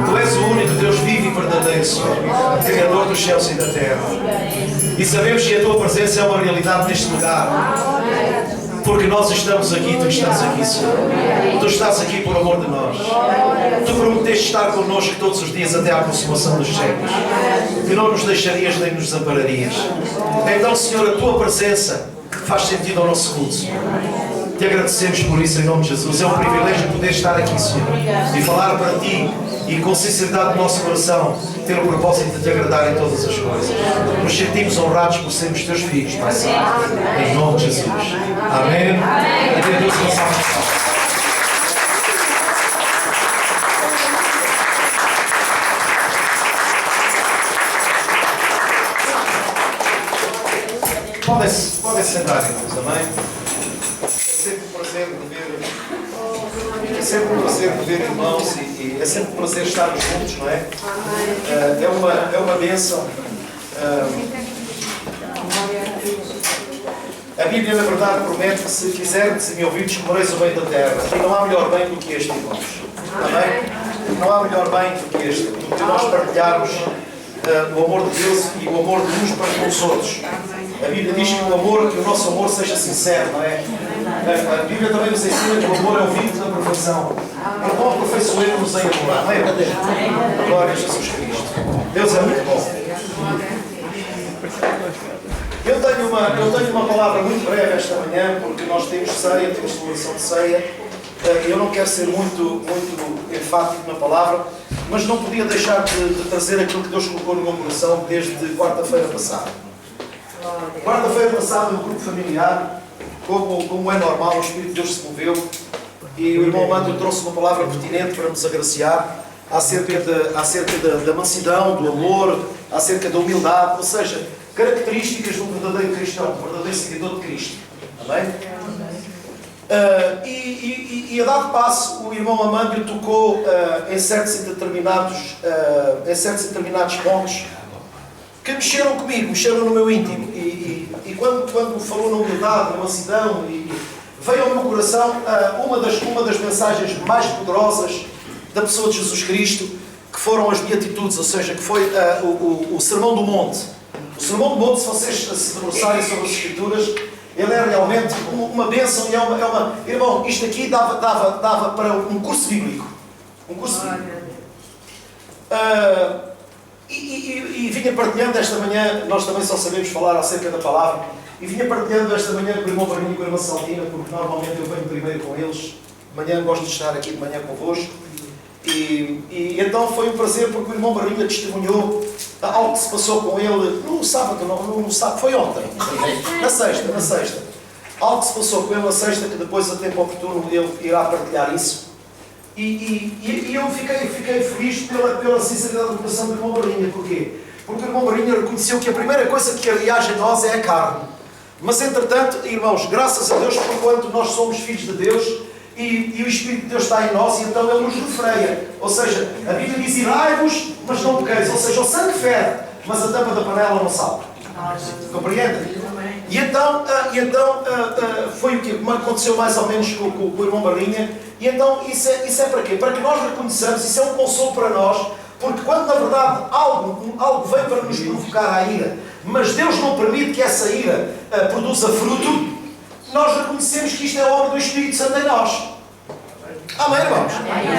Tu és o único Deus vivo e verdadeiro, Senhor, Criador dos céus e da terra. E sabemos que a Tua presença é uma realidade neste lugar. Porque nós estamos aqui, Tu estás aqui, Senhor. Tu estás aqui por amor de nós. Tu prometeste estar connosco todos os dias até à consumação dos séculos. Que não nos deixarias nem nos desampararias. Então, Senhor, a Tua presença faz sentido ao nosso culto, Senhor. Te agradecemos por isso em nome de Jesus. É um privilégio poder estar aqui, Senhor, e falar para Ti e com sinceridade do nosso coração ter o propósito de Te agradar em todas as coisas. Nos sentimos honrados por sermos Teus filhos, Pai Santo, em nome de Jesus. Amém. Até Deus nos abençoe. Podem sentar, irmãos, amém? É sempre um prazer de ver irmãos e é sempre um prazer estarmos juntos, não é? É uma bênção. A Bíblia, na verdade, promete que se quiserdes e me ouvirdes, comereis o bem da terra. E não há melhor bem do que este, irmãos. Amém? Não há melhor bem do que este, do que nós partilharmos o amor de Deus e o amor de uns para com os outros. A Bíblia diz que o nosso amor seja sincero, não é? A Bíblia também nos ensina que o amor é o vínculo da perfeição. Então aperfeiçoemos-nos em amor. Amém? Glória a Jesus Cristo. Deus é muito bom. Eu tenho uma palavra muito breve esta manhã, porque nós temos ceia, temos celebração de ceia. Eu não quero ser muito enfático na palavra, mas não podia deixar de trazer aquilo que Deus colocou no meu coração desde quarta-feira passada. Quarta-feira passada, no grupo familiar, como é normal, o Espírito de Deus se moveu e o irmão Mando trouxe uma palavra pertinente para nos agraciar acerca da mansidão, do amor, acerca da humildade, ou seja, características de um verdadeiro cristão, um verdadeiro seguidor de Cristo. Amém? E a dado passo, o irmão Amândio tocou em certos e determinados pontos que mexeram comigo, mexeram no meu íntimo. E quando falou na humildade, na mansidão, veio ao meu coração uma das mensagens mais poderosas da pessoa de Jesus Cristo, que foram as Beatitudes, ou seja, que foi o Sermão do Monte. O Sermão do Monte, se vocês se debruçarem sobre as Escrituras, ele é realmente uma bênção e Irmão, isto aqui dava para um curso bíblico. Um curso bíblico. E vinha partilhando esta manhã, nós também só sabemos falar acerca da palavra, e vinha partilhando esta manhã com o irmão Barrinho e com a irmã Saltina, porque normalmente eu venho primeiro com eles, de manhã gosto de estar aqui de manhã convosco, e então foi um prazer porque o irmão Barrinho testemunhou algo que se passou com ele no sábado, foi ontem, na sexta. Algo que se passou com ele na sexta, que depois a tempo oportuno ele irá partilhar isso. E eu fiquei feliz pela sinceridade do coração do irmão Barrinha. Porquê? Porque o irmão Barrinha reconheceu que a primeira coisa que reage em nós é a carne. Mas entretanto, irmãos, graças a Deus, porquanto nós somos filhos de Deus e o Espírito de Deus está em nós, e então Ele nos refreia. Ou seja, a Bíblia diz: irai-vos, mas não pequeis. Ou seja, o sangue fere, mas a tampa da panela não salta. Compreende? E então foi o que aconteceu mais ou menos com o irmão Barrinha. E então isso é para quê? Para que nós reconheçamos, isso é um consolo para nós, porque quando na verdade algo vem para nos provocar a ira, mas Deus não permite que essa ira produza fruto, nós reconhecemos que isto é obra do Espírito Santo em nós. Amém, irmãos?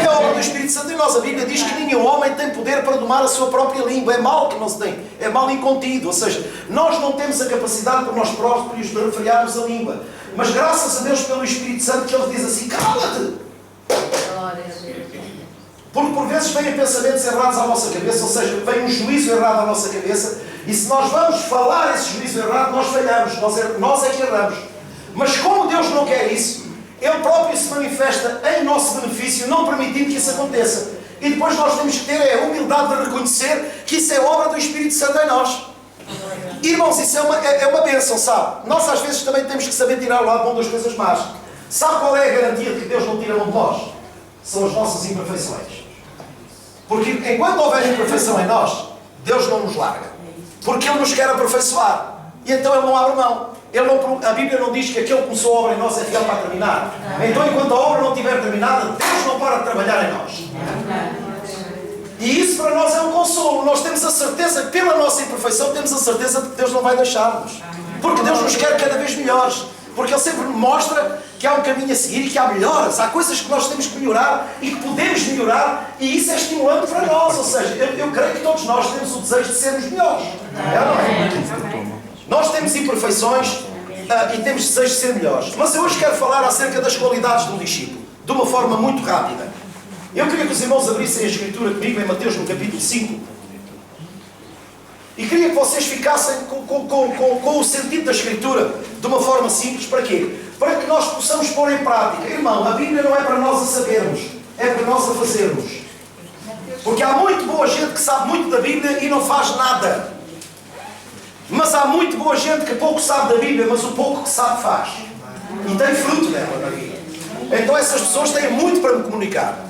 É obra do Espírito Santo em nós. A Bíblia diz que nenhum homem tem poder para domar a sua própria língua. É mal que não se tem. É mal incontido. Ou seja, nós não temos a capacidade por nós próprios de refrearmos a língua. Mas graças a Deus pelo Espírito Santo que Ele diz assim: cala-te! Porque por vezes vêm pensamentos errados à nossa cabeça, ou seja, vem um juízo errado à nossa cabeça, e se nós vamos falar esse juízo errado, nós falhamos, nós é que erramos. Mas como Deus não quer isso, Ele próprio se manifesta em nosso benefício, não permitindo que isso aconteça. E depois nós temos que ter a humildade de reconhecer que isso é obra do Espírito Santo em nós. Irmãos, isso é uma bênção, sabe? Nós às vezes também temos que saber tirar o lado bom das coisas más. Sabe qual é a garantia de que Deus não tira mão de nós? São as nossas imperfeições. Porque enquanto houver imperfeição em nós, Deus não nos larga. Porque Ele nos quer aperfeiçoar. E então Ele não abre mão. A Bíblia não diz que aquele que começou a obra em nós é fiel para terminar. Então enquanto a obra não estiver terminada, Deus não para de trabalhar em nós. para nós é um consolo. Nós temos a certeza que pela nossa imperfeição temos a certeza de que Deus não vai deixar-nos. Porque Deus nos quer cada vez melhores. Porque Ele sempre mostra que há um caminho a seguir e que há melhoras. Há coisas que nós temos que melhorar e que podemos melhorar, e isso é estimulante para nós. Ou seja, eu creio que todos nós temos o desejo de sermos melhores. É, não é? Nós temos imperfeições e temos desejo de ser melhores. Mas eu hoje quero falar acerca das qualidades do discípulo, de uma forma muito rápida. Eu queria que os irmãos abrissem a Escritura comigo em Mateus no capítulo 5. E queria que vocês ficassem com o sentido da Escritura de uma forma simples. Para quê? Para que nós possamos pôr em prática. Irmão, a Bíblia não é para nós a sabermos, é para nós a fazermos. Porque há muito boa gente que sabe muito da Bíblia e não faz nada. Mas há muito boa gente que pouco sabe da Bíblia, mas o pouco que sabe faz. E tem fruto dela na vida. Então essas pessoas têm muito para me comunicar.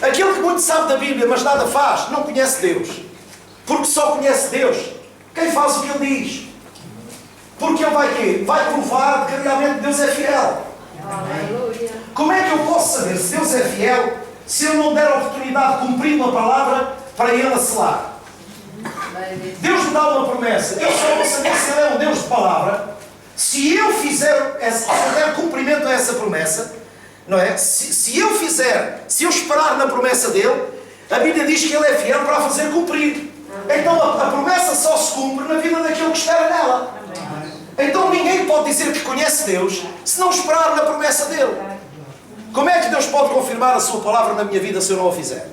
Aquele que muito sabe da Bíblia, mas nada faz, não conhece Deus. Porque só conhece Deus quem faz o que Ele diz. Porque Ele vai quê? Vai provar que realmente Deus é fiel. Como é que eu posso saber se Deus é fiel se eu não der a oportunidade de cumprir uma palavra para Ele a selar? Deus me dá uma promessa. Eu só vou saber se Ele é um Deus de palavra se eu der cumprimento a essa promessa, não é? Se eu esperar na promessa dele, a Bíblia diz que Ele é fiel para a fazer cumprir. Então a promessa só se cumpre na vida daquele que espera nela. Então ninguém pode dizer que conhece Deus se não esperar na promessa dele. Como é que Deus pode confirmar a sua palavra na minha vida se eu não a fizer?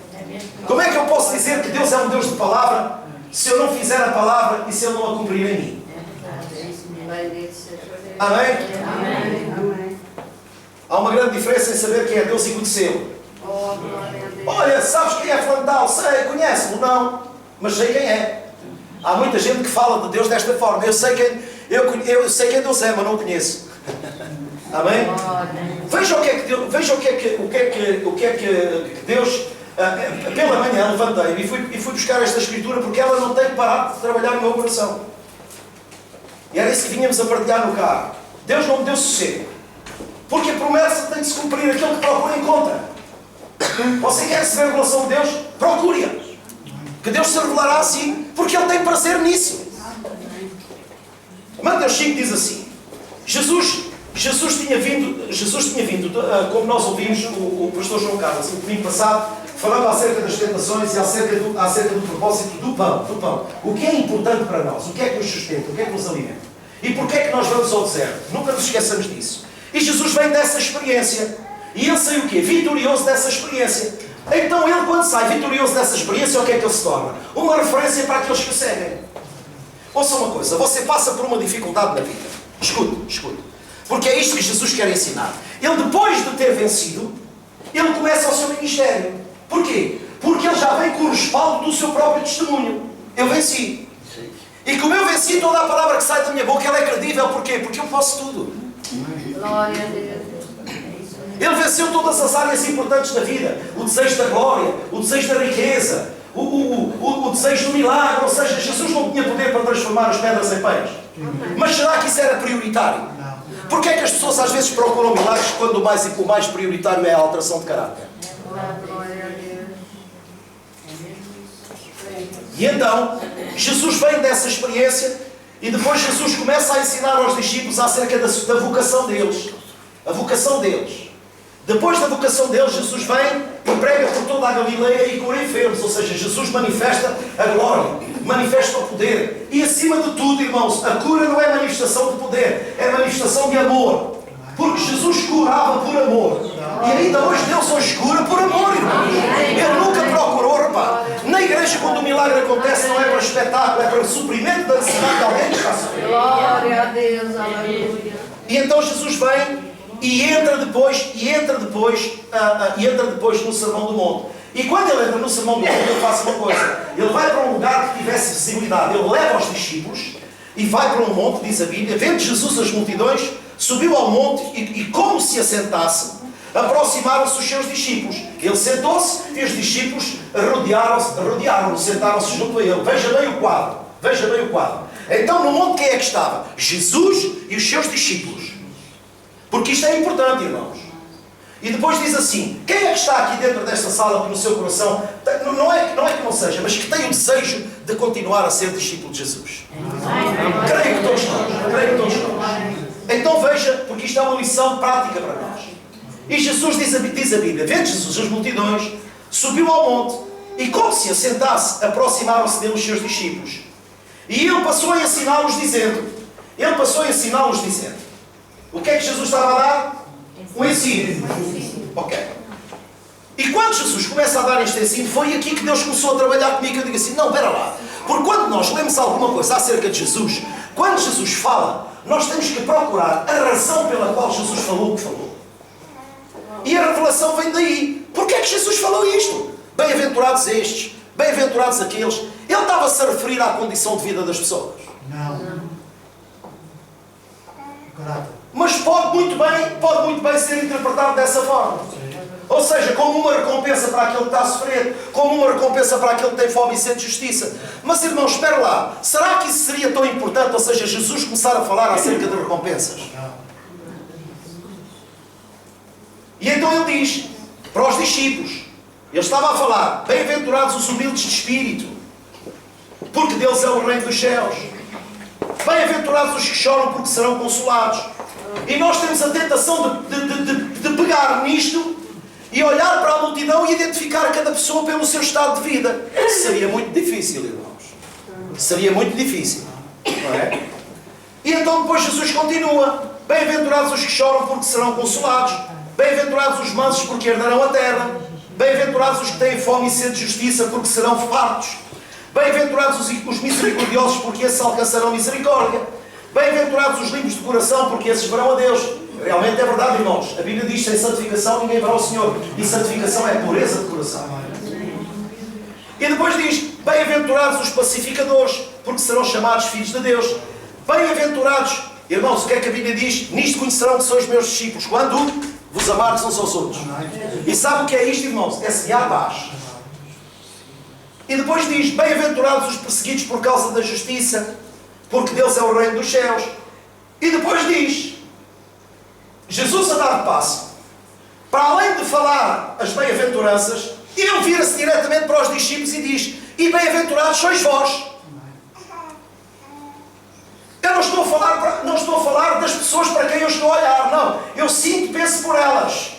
Como é que eu posso dizer que Deus é um Deus de palavra se eu não fizer a palavra e se Ele não a cumprir em mim? Amém? Há uma grande diferença em saber quem é Deus e conhecê-lo. Olha, sabes quem é Flantal? Sei, conhece-lo? Não, mas sei quem é. Há muita gente que fala de Deus desta forma. Eu sei quem Deus é, mas não o conheço. Amém? Veja o que é que Deus... pela manhã levantei-me e fui buscar esta Escritura porque ela não tem parado de trabalhar no meu coração. E era isso que vínhamos a partilhar no carro. Deus não me deu sossego. Porque a promessa tem de se cumprir. Aquele que procura encontra. Você quer receber a revelação de Deus? Procure-a. Que Deus se revelará assim, porque Ele tem prazer nisso. Mateus 5 diz assim: Jesus tinha vindo, como nós ouvimos o pastor João Carlos, no domingo passado, falando acerca das tentações e acerca do propósito do pão. O que é importante para nós? O que é que nos sustenta? O que é que nos alimenta? E porquê é que nós vamos ao deserto? Nunca nos esqueçamos disso. E Jesus vem dessa experiência. E Ele saiu o quê? Vitorioso dessa experiência. Então Ele, quando sai vitorioso dessa experiência, o que é que Ele se torna? Uma referência para aqueles que o seguem. Ouça uma coisa. Você passa por uma dificuldade na vida. Escute. Porque é isto que Jesus quer ensinar. Ele, depois de ter vencido, Ele começa o seu ministério. Porquê? Porque Ele já vem com o respaldo do seu próprio testemunho. Eu venci. E como eu venci, toda a palavra que sai da minha boca, ela é credível. Porquê? Porque eu posso tudo. Glória a Deus. Ele venceu todas as áreas importantes da vida. O desejo da glória, o desejo da riqueza, o desejo do milagre. Ou seja, Jesus não tinha poder para transformar as pedras em pães. Mas será que isso era prioritário? Porquê é que as pessoas às vezes procuram milagres quando o mais prioritário é a alteração de caráter? Glória a Deus. E então, Jesus vem dessa experiência e depois Jesus começa a ensinar aos discípulos acerca da vocação deles. A vocação deles. Depois da vocação deles, Jesus vem e prega por toda a Galileia e cura enfermos. Ou seja, Jesus manifesta a glória, manifesta o poder. E acima de tudo, irmãos, a cura não é manifestação de poder, é manifestação de amor. Porque Jesus curava por amor. E ainda hoje Deus hoje cura por amor, irmãos. Ele nunca procurou, repare. Na igreja, quando o milagre acontece, não é para espetáculo, é para o suprimento da necessidade de alguém que está sofrendo. Glória a Deus, aleluia. E então Jesus vem e entra depois no Sermão do Monte. E quando ele entra no Sermão do Monte, ele faz uma coisa. Ele vai para um lugar que tivesse visibilidade. Ele leva os discípulos e vai para um monte, diz a Bíblia. Vendo Jesus as multidões, subiu ao monte e como se assentasse, aproximaram-se os seus discípulos. Ele sentou-se e os discípulos rodearam-no, sentaram-se junto a ele. Veja bem o quadro. Então no monte quem é que estava? Jesus e os seus discípulos. Porque isto é importante, irmãos. E depois diz assim, quem é que está aqui dentro desta sala que no seu coração, não é que não seja, mas que tem o desejo de continuar a ser discípulo de Jesus? Creio que todos nós. Então veja, porque isto é uma lição prática para nós. E Jesus diz a Bíblia, vendo Jesus as multidões, subiu ao monte e como se assentasse, aproximaram-se dele os seus discípulos. E ele passou a ensiná-los dizendo, o que é que Jesus estava a dar? Um ensino. Ok. E quando Jesus começa a dar este ensino, foi aqui que Deus começou a trabalhar comigo. Eu digo assim, não, espera lá. Porque quando nós lemos alguma coisa acerca de Jesus, quando Jesus fala, nós temos que procurar a razão pela qual Jesus falou o que falou. E a revelação vem daí. Porquê é que Jesus falou isto? Bem-aventurados estes, bem-aventurados aqueles. Ele estava-se a referir à condição de vida das pessoas. Não. Mas pode muito bem ser interpretado dessa forma. Ou seja, como uma recompensa para aquele que está a sofrer, como uma recompensa para aquele que tem fome e sede de justiça. Mas irmãos, espera lá. Será que isso seria tão importante? Ou seja, Jesus começar a falar acerca de recompensas? E então ele diz para os discípulos, ele estava a falar, bem-aventurados os humildes de espírito, porque deles é o reino dos céus. Bem-aventurados os que choram, porque serão consolados. E nós temos a tentação de pegar nisto e olhar para a multidão e identificar cada pessoa pelo seu estado de vida. Seria muito difícil, irmãos. Seria muito difícil. Não é? E então depois Jesus continua. Bem-aventurados os que choram, porque serão consolados. Bem-aventurados os mansos, porque herdarão a terra. Bem-aventurados os que têm fome e sede de justiça, porque serão fartos. Bem-aventurados os misericordiosos, porque esses alcançarão misericórdia. Bem-aventurados os limpos de coração, porque esses verão a Deus. Realmente é verdade, irmãos. A Bíblia diz, sem santificação ninguém verá o Senhor. E santificação é pureza de coração. E depois diz, bem-aventurados os pacificadores, porque serão chamados filhos de Deus. Bem-aventurados, irmãos, o que é que a Bíblia diz? Nisto conhecerão que sois meus discípulos, quando vos amardes uns aos outros. E sabe o que é isto, irmãos? É semear paz. E depois diz, bem-aventurados os perseguidos por causa da justiça, porque deles é o reino dos céus. E depois diz, Jesus a dar passo, para além de falar as bem-aventuranças, ele vira-se diretamente para os discípulos e diz, e bem-aventurados sois vós. Eu não estou a falar das pessoas para quem eu estou a olhar, não. Eu sinto, penso por elas.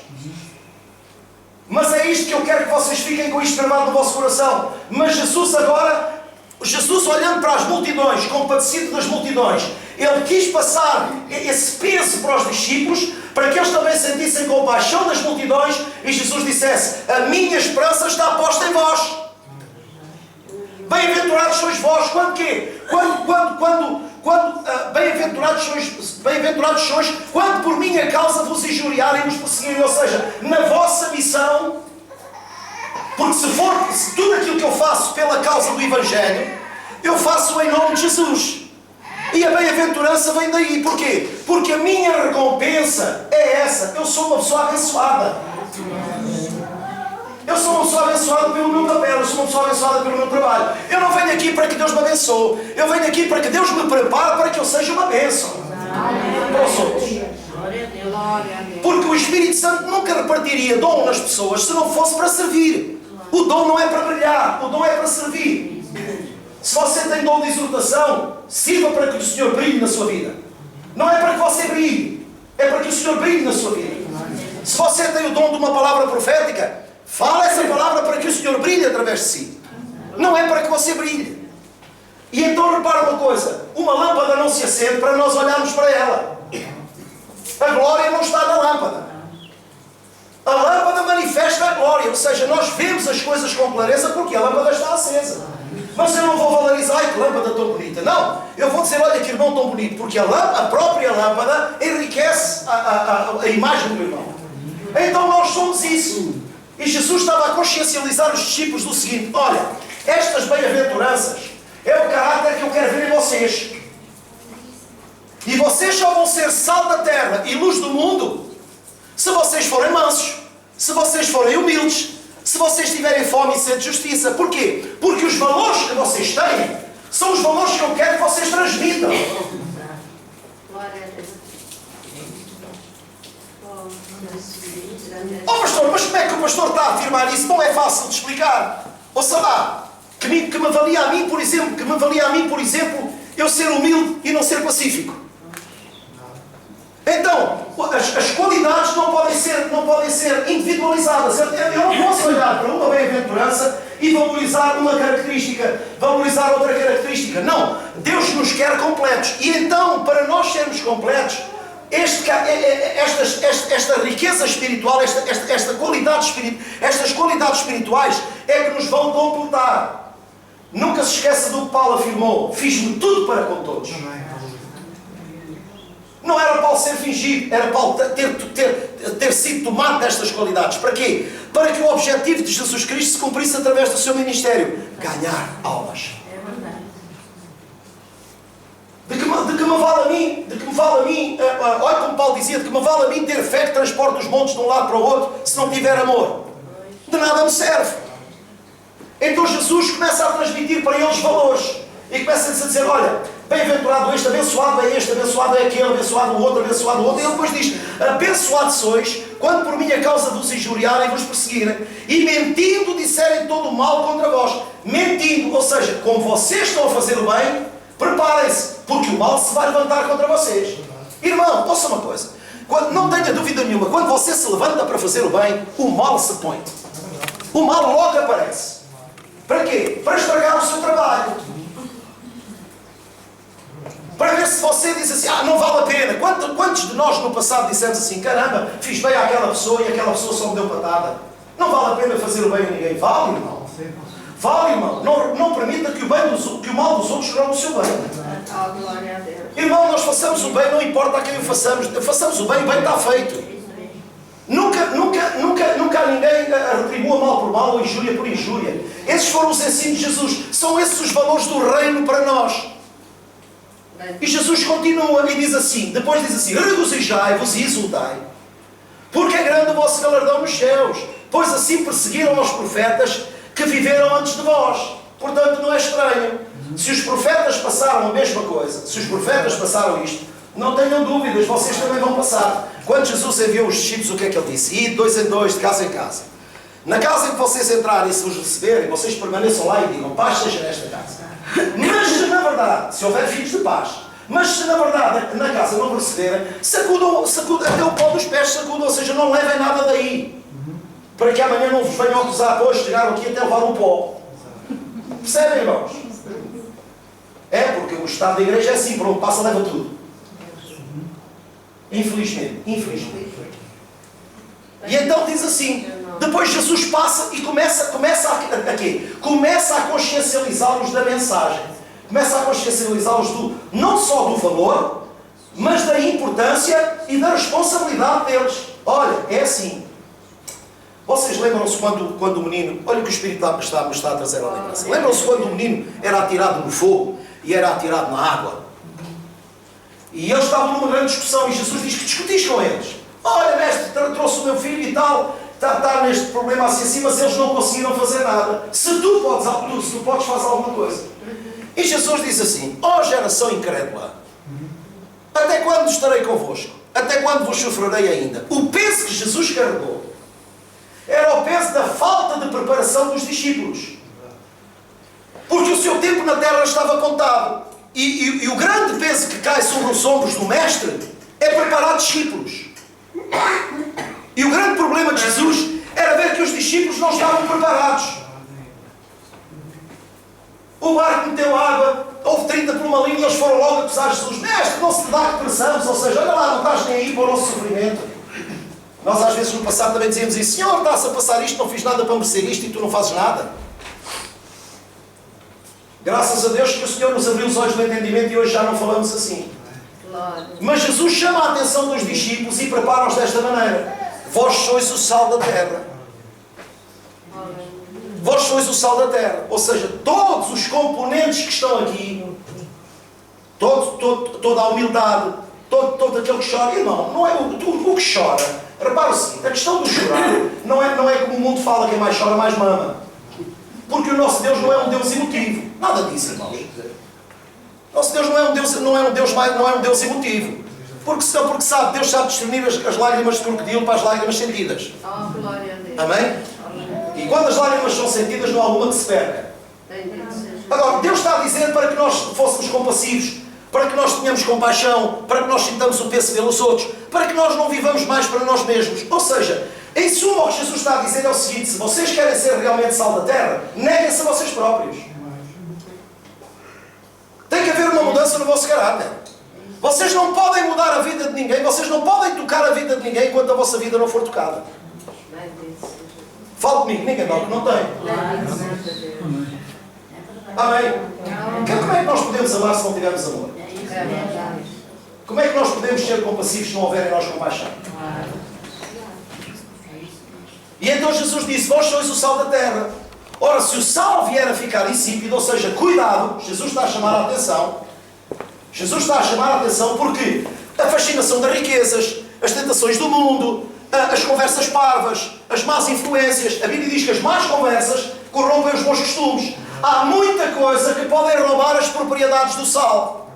Mas é isto que eu quero que vocês fiquem com isto gravado no vosso coração. Mas Jesus agora, Jesus olhando para as multidões, compadecido das multidões, ele quis passar esse peso para os discípulos, para que eles também sentissem compaixão das multidões, e Jesus dissesse, a minha esperança está posta em vós. Bem-aventurados sois vós, quando quê? Bem-aventurados sois, quando por minha causa vos injuriarem e vos perseguirem, ou seja, na vossa missão, porque se tudo aquilo que eu faço pela causa do Evangelho, eu faço em nome de Jesus. E a bem-aventurança vem daí. Porquê? Porque a minha recompensa é essa. Eu sou uma pessoa abençoada. Eu sou uma pessoa abençoada pelo meu papel. Eu sou uma pessoa abençoada pelo meu trabalho. Eu não venho aqui para que Deus me abençoe. Eu venho aqui para que Deus me prepare para que eu seja uma bênção para os outros. Porque o Espírito Santo nunca repartiria dom nas pessoas se não fosse para servir. O dom não é para brilhar. O dom é para servir. Se você tem dom de exortação, sirva para que o Senhor brilhe na sua vida. Não é para que você brilhe, é para que o Senhor brilhe na sua vida. Se você tem o dom de uma palavra profética, fala essa palavra para que o Senhor brilhe através de si. Não é para que você brilhe. E então repara uma coisa, uma lâmpada não se acende para nós olharmos para ela. A glória não está na lâmpada. A lâmpada manifesta a glória, ou seja, nós vemos as coisas com clareza porque a lâmpada está acesa. Mas eu não vou valorizar, ai que lâmpada tão bonita. Não, eu vou dizer, olha que irmão tão bonito, porque a própria lâmpada enriquece a imagem do irmão. Então nós somos isso. E Jesus estava a consciencializar os discípulos do seguinte, olha, estas bem-aventuranças é o caráter que eu quero ver em vocês. E vocês só vão ser sal da terra e luz do mundo se vocês forem mansos, se vocês forem humildes, se vocês tiverem fome e sede de justiça. Porquê? Porque os valores que vocês têm são os valores que eu quero que vocês transmitam. Oh pastor, mas como é que o pastor está a afirmar isso? Não é fácil de explicar. Ouça lá, que me valia a mim, por exemplo, eu ser humilde e não ser pacífico. Então, as qualidades não podem ser individualizadas. Eu não posso olhar para uma bem-aventurança e valorizar uma característica, valorizar outra característica. Não, Deus nos quer completos. E então, para nós sermos completos, esta riqueza espiritual, estas qualidades espirituais é que nos vão completar. Nunca se esqueça do que Paulo afirmou: fiz-me tudo para com todos. Não era Paulo ser fingido, era Paulo ter sido tomado destas qualidades. Para quê? Para que o objetivo de Jesus Cristo se cumprisse através do seu ministério: ganhar almas. De que me vale a mim, olha como Paulo dizia, de que me vale a mim ter fé que transporta os montes de um lado para o outro, se não tiver amor? De nada me serve. Então Jesus começa a transmitir para eles valores. E começa-lhes a dizer: olha, bem-aventurado este, abençoado é este, abençoado é aquele, abençoado o outro, abençoado o outro. E ele depois diz: abençoados sois, quando por minha causa vos injuriarem e vos perseguirem, e mentindo disserem todo o mal contra vós. Mentindo, ou seja, como vocês estão a fazer o bem, preparem-se, porque o mal se vai levantar contra vocês. Irmão, ouça uma coisa. Não tenha dúvida nenhuma, quando você se levanta para fazer o bem, o mal se põe. O mal logo aparece. Para quê? Para estragar o seu trabalho. Para ver se você diz assim: não vale a pena. Quantos de nós no passado dissemos assim: caramba, fiz bem àquela pessoa e aquela pessoa só me deu patada? Não vale a pena fazer o bem a ninguém. Vale, irmão. Vale, irmão. Não permita que o mal dos outros roube o seu bem. Irmão, nós façamos o bem, não importa a quem o façamos. Façamos o bem está feito. Nunca ninguém retribua mal por mal ou injúria por injúria. Esses foram os ensinos de Jesus. São esses os valores do reino para nós. E Jesus continua e diz assim, depois diz assim: regozijai-vos e exultai, porque é grande o vosso galardão nos céus, pois assim perseguiram os profetas que viveram antes de vós. Portanto, não é estranho. Se os profetas passaram a mesma coisa, se os profetas passaram isto, não tenham dúvidas, vocês também vão passar. Quando Jesus enviou os discípulos, o que é que ele disse? Ide 2 em 2, de casa em casa. Na casa em que vocês entrarem e se vos receberem, vocês permaneçam lá e digam: paz seja nesta casa. Mas se na verdade, se houver filhos de paz, mas se na verdade na casa não receberem, sacudam até o pó dos pés, sacudam, ou seja, não levem nada daí. Para que amanhã não vos venham acusar: hoje chegaram aqui até levar um pó. Percebem, irmãos? É porque o estado da igreja é assim: por onde passa leva tudo. Infelizmente. E então diz assim, depois Jesus passa e começa a quê? Começa a consciencializá-los da mensagem. Começa a consciencializá-los não só do valor, mas da importância e da responsabilidade deles. Olha, é assim. Vocês lembram-se quando o menino... Olha o que o Espírito está a trazer à lembrança. Lembram-se quando o menino era atirado no fogo e era atirado na água? E eles estavam numa grande discussão e Jesus diz que discutiste com eles. Olha, mestre, trouxe o meu filho e tal, está neste problema assim, mas eles não conseguiram fazer nada. Se tu podes fazer alguma coisa. E Jesus diz assim: ó geração incrédula, até quando estarei convosco? Até quando vos sofrerei ainda? O peso que Jesus carregou era o peso da falta de preparação dos discípulos. Porque o seu tempo na terra estava contado. E o grande peso que cai sobre os ombros do Mestre é preparar discípulos. E o grande problema de Jesus era ver que os discípulos não estavam preparados. O barco meteu água, houve 30 por uma linha e eles foram logo acusar Jesus: mestre, não se te dá que precisamos, ou seja, olha lá, não estás nem aí para o nosso sofrimento. Nós às vezes no passado também dizíamos isso: Senhor, está-se a passar isto, não fiz nada para merecer isto e tu não fazes nada. Graças a Deus que o Senhor nos abriu os olhos do entendimento e hoje já não falamos assim. Mas Jesus chama a atenção dos discípulos e prepara-os desta maneira: vós sois o sal da terra. Vós sois o sal da terra. Ou seja, todos os componentes que estão aqui, toda a humildade, todo aquele que chora, irmão, não é o que chora. Repara o seguinte: a questão do chorar não é como o mundo fala: quem mais chora mais mama. Porque o nosso Deus não é um Deus emotivo. Nada disso, irmãos. Nosso Deus não é um Deus emotivo. Porque sabe, Deus sabe discernir as lágrimas de crocodilo para as lágrimas sentidas. Oh, glória a Deus. Amém? E quando as lágrimas são sentidas, não há uma que se perca. Agora, Deus está a dizer para que nós fôssemos compassivos, para que nós tenhamos compaixão, para que nós sintamos o peso pelos outros, para que nós não vivamos mais para nós mesmos. Ou seja, em suma, o que Jesus está a dizer é o seguinte: se vocês querem ser realmente sal da terra, neguem-se a vocês próprios. Tem que haver uma mudança no vosso caráter. Vocês não podem mudar a vida de ninguém, vocês não podem tocar a vida de ninguém enquanto a vossa vida não for tocada. Fala comigo, ninguém dá o que não tem. Amém? Como é que nós podemos amar se não tivermos amor? Como é que nós podemos ser compassivos se não houver em nós compaixão? E então Jesus disse: vós sois o sal da terra. Ora, se o sal vier a ficar insípido, ou seja, cuidado, Jesus está a chamar a atenção. Jesus está a chamar a atenção porque a fascinação das riquezas, as tentações do mundo, as conversas parvas, as más influências, a Bíblia diz que as más conversas corrompem os bons costumes. Há muita coisa que podem roubar as propriedades do sal.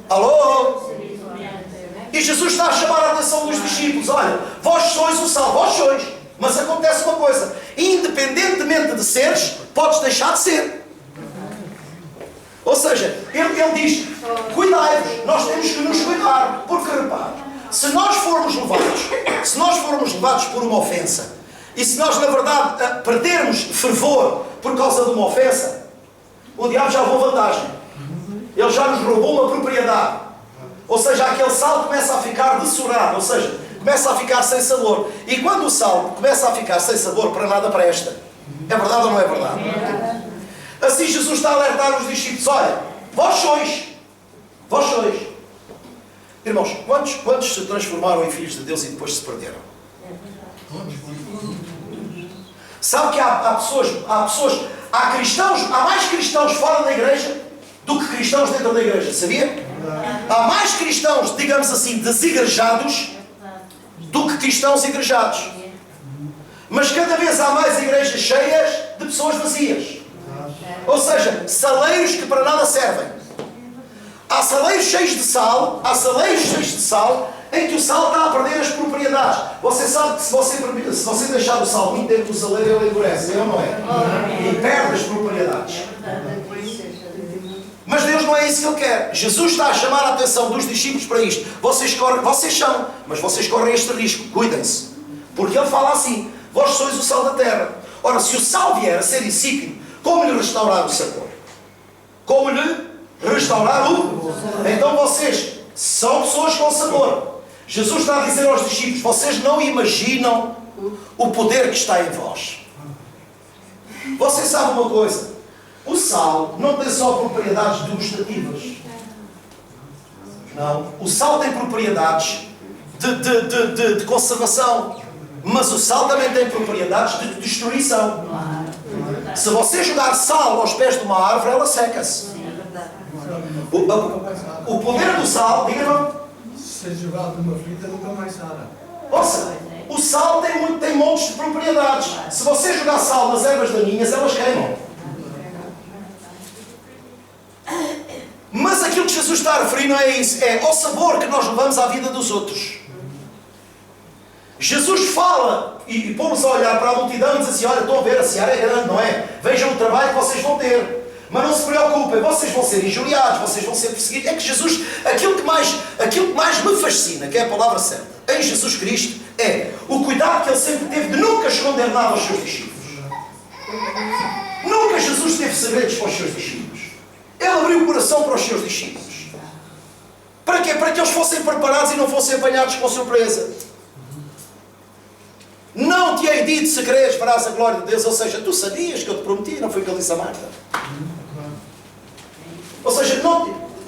Alô? E Jesus está a chamar a atenção dos discípulos: olha, vós sois o sal, vós sois. Mas acontece uma coisa: independentemente de seres, podes deixar de ser. Ou seja, ele diz: cuidai-vos, nós temos que nos cuidar. Porque repare, se nós formos levados por uma ofensa, e se nós na verdade perdermos fervor por causa de uma ofensa, o diabo já levou vantagem. Ele já nos roubou uma propriedade. Ou seja, aquele sal começa a ficar dessurado, ou seja, começa a ficar sem sabor. E quando o sal começa a ficar sem sabor, para nada presta. É verdade ou não é verdade? Assim Jesus está a alertar os discípulos: olha, vós sois. Irmãos, quantos se transformaram em filhos de Deus e depois se perderam? Sabe que há mais cristãos fora da igreja do que cristãos dentro da igreja, sabia? Há mais cristãos, digamos assim, desigrejados do que cristãos igrejados. Mas cada vez há mais igrejas cheias de pessoas vazias. Ou seja, saleiros que para nada servem. Há saleiros cheios de sal, em que o sal está a perder as propriedades. Você sabe que se você deixar o sal muito dentro do saleiro, ele endurece, é ou não é? E perde as propriedades. Mas Deus não é isso que Ele quer. Jesus está a chamar a atenção dos discípulos para isto. Vocês são, mas vocês correm este risco. Cuidem-se. Porque Ele fala assim: vós sois o sal da terra. Ora, se o sal vier a ser insípido, como lhe restaurar o sabor? Como lhe restaurar o... Então vocês são pessoas com sabor. Jesus está a dizer aos discípulos: vocês não imaginam o poder que está em vós. Vocês sabem uma coisa: o sal não tem só propriedades degustativas. Não. O sal tem propriedades de conservação. Mas o sal também tem propriedades de destruição. Se você jogar sal aos pés de uma árvore, ela seca-se. O poder do sal, diga-me. Se jogado numa frita, nunca mais sara. Ouça, o sal tem montes de propriedades. Se você jogar sal nas ervas daninhas, elas queimam. Mas aquilo que Jesus está a referir não é isso. É ao sabor que nós levamos à vida dos outros. Jesus fala e põe-nos a olhar para a multidão e diz assim: olha, estão a ver, a seara é grande, não é? Vejam o trabalho que vocês vão ter. Mas não se preocupem, vocês vão ser injuriados, vocês vão ser perseguidos. É que Jesus, aquilo que mais me fascina, que é a palavra certa, em Jesus Cristo, é o cuidado que Ele sempre teve de nunca esconder nada aos seus discípulos. Nunca Jesus teve segredos para os seus discípulos. Ele abriu o coração para os seus discípulos. Para quê? Para que eles fossem preparados e não fossem apanhados com surpresa. Não te hei dito segredos, verás a glória de Deus. Ou seja, tu sabias que eu te prometi, não foi o que ele disse a Marta. Ou seja,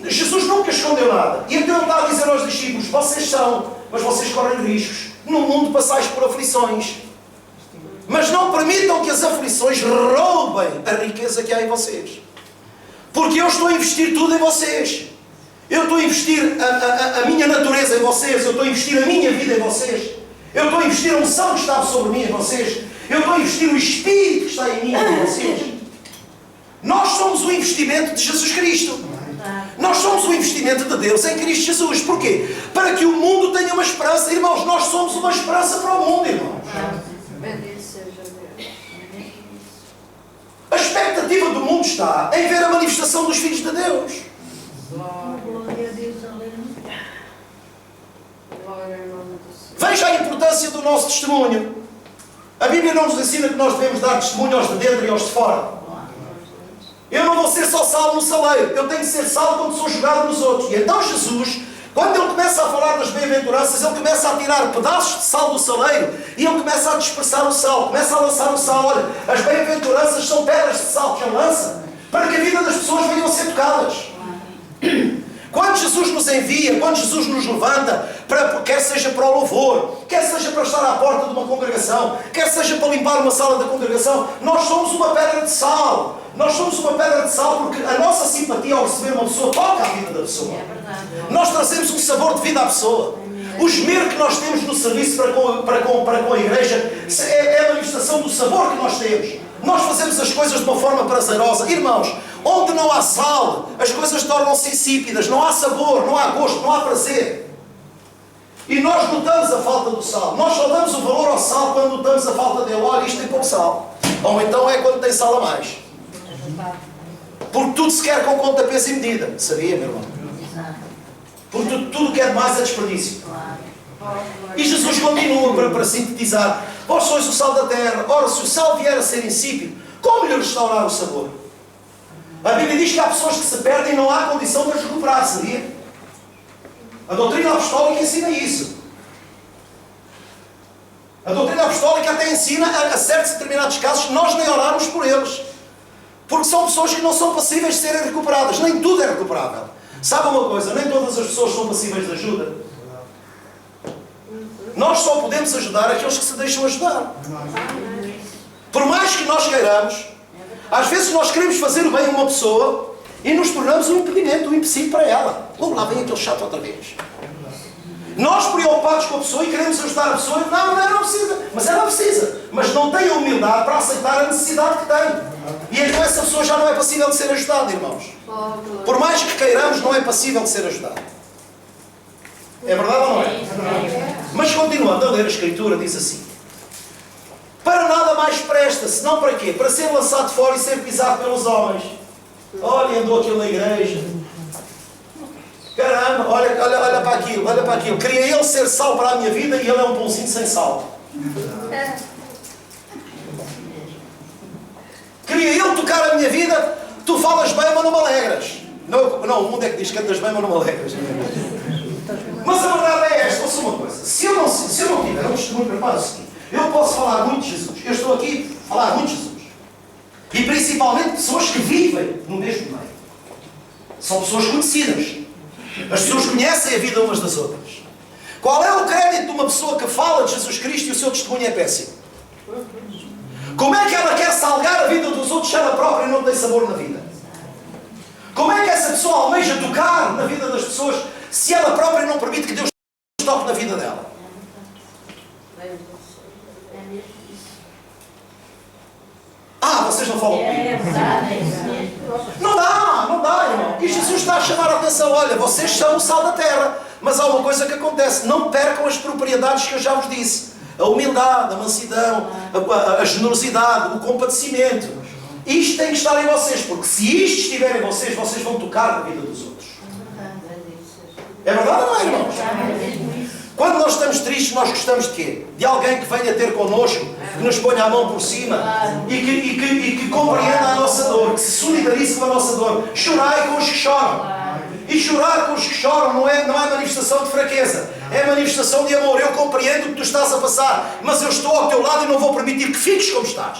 Jesus nunca escondeu nada. E então ele está a dizer aos discípulos: vocês são, mas vocês correm riscos. No mundo passais por aflições. Mas não permitam que as aflições roubem a riqueza que há em vocês. Porque eu estou a investir tudo em vocês. Eu estou a investir a minha natureza em vocês. Eu estou a investir a minha vida em vocês. Eu estou a investir a unção que está sobre mim em vocês. Eu estou a investir o Espírito que está em mim em vocês. Nós somos o investimento de Jesus Cristo. Nós somos o investimento de Deus em Cristo Jesus. Porquê? Para que o mundo tenha uma esperança. Irmãos, nós somos uma esperança para o mundo, irmãos. Bendito seja Deus. A expectativa do mundo está em ver a manifestação dos filhos de Deus. Glória a Deus, aleluia. Glória ao nome do Senhor. Veja a importância do nosso testemunho. A Bíblia não nos ensina que nós devemos dar testemunho aos de dentro e aos de fora. Eu não vou ser só sal no saleiro. Eu tenho que ser sal quando sou jogado nos outros. E então Jesus, quando Ele começa a falar das bem-aventuranças, Ele começa a tirar pedaços de sal do saleiro e Ele começa a dispersar o sal. Começa a lançar o sal. Olha, as bem-aventuranças são pedras de sal que Ele lança para que a vida das pessoas venham a ser tocadas. Quando Jesus nos envia, quando Jesus nos levanta, quer seja para o louvor, quer seja para estar à porta de uma congregação, quer seja para limpar uma sala da congregação, nós somos uma pedra de sal. Nós somos uma pedra de sal porque a nossa simpatia ao receber uma pessoa toca a vida da pessoa. Nós trazemos um sabor de vida à pessoa. O esmero que nós temos no serviço para com a igreja é a manifestação do sabor que nós temos. Nós fazemos as coisas de uma forma prazerosa. Irmãos, onde não há sal, as coisas tornam-se insípidas. Não há sabor, não há gosto, não há prazer. E nós notamos a falta do sal. Nós só damos o valor ao sal quando notamos a falta dele. Olha, isto tem pouco sal. Ou então é quando tem sal a mais. Porque tudo se quer com conta, peso e medida. Sabia, meu irmão? Porque tudo que é demais é desperdício. E Jesus continua para sintetizar. Vós sois o sal da terra. Ora, se o sal vier a ser insípido, como lhe restaurar o sabor? A Bíblia diz que há pessoas que se perdem e não há condição de as recuperar, sabia? A doutrina apostólica ensina isso. A doutrina apostólica até ensina a certos determinados casos que nós nem oramos por eles. Porque são pessoas que não são passíveis de serem recuperadas. Nem tudo é recuperável. Sabe uma coisa? Nem todas as pessoas são passíveis de ajuda. Nós só podemos ajudar aqueles que se deixam ajudar. Por mais que nós queiramos, às vezes nós queremos fazer o bem a uma pessoa e nos tornamos um impedimento, um empecilho para ela. Logo lá vem aquele chato outra vez. Nós preocupados com a pessoa e queremos ajudar a pessoa, não precisa. Mas ela precisa. Mas não tem a humildade para aceitar a necessidade que tem. E então essa pessoa já não é passível de ser ajudada, irmãos. Por mais que queiramos, não é passível de ser ajudada. É verdade ou não é? Mas continuando a ler a Escritura, diz assim: para nada mais presta, senão para quê? Para ser lançado fora e ser pisado pelos homens. Olha, andou aquilo na igreja. Caramba, olha para aquilo, olha para aquilo. Queria ele ser sal para a minha vida e ele é um pãozinho sem sal. Queria ele tocar a minha vida, tu falas bem, mas não me alegras. Não, o mundo é que diz que cantas bem, mas não me alegras. Mas a verdade é esta, ouça uma coisa. Se eu não tiver um testemunho, prepara o seguinte: eu posso falar muito de Jesus. Eu estou aqui a falar muito de Jesus. E principalmente pessoas que vivem no mesmo meio. São pessoas conhecidas. As pessoas conhecem a vida umas das outras. Qual é o crédito de uma pessoa que fala de Jesus Cristo e o seu testemunho é péssimo? Como é que ela quer salgar a vida dos outros se ela própria não tem sabor na vida? Como é que essa pessoa almeja tocar na vida das pessoas se ela própria não permite que Deus toque na vida dela? Vocês não falam comigo. Não dá, irmão. E Jesus está a chamar a atenção. Olha, vocês são o sal da terra. Mas há uma coisa que acontece. Não percam as propriedades que eu já vos disse. A humildade, a mansidão, a generosidade, o compadecimento. Isto tem que estar em vocês. Porque se isto estiver em vocês, vocês vão tocar na vida dos outros. É verdade ou não é, irmãos? Quando nós estamos tristes, nós gostamos de quê? De alguém que venha ter connosco, que nos ponha a mão por cima e que compreenda a nossa dor, que se solidarize com a nossa dor. Chorai com os que choram. E chorar com os que choram não é manifestação de fraqueza, é manifestação de amor. Eu compreendo o que tu estás a passar, mas eu estou ao teu lado e não vou permitir que fiques como estás.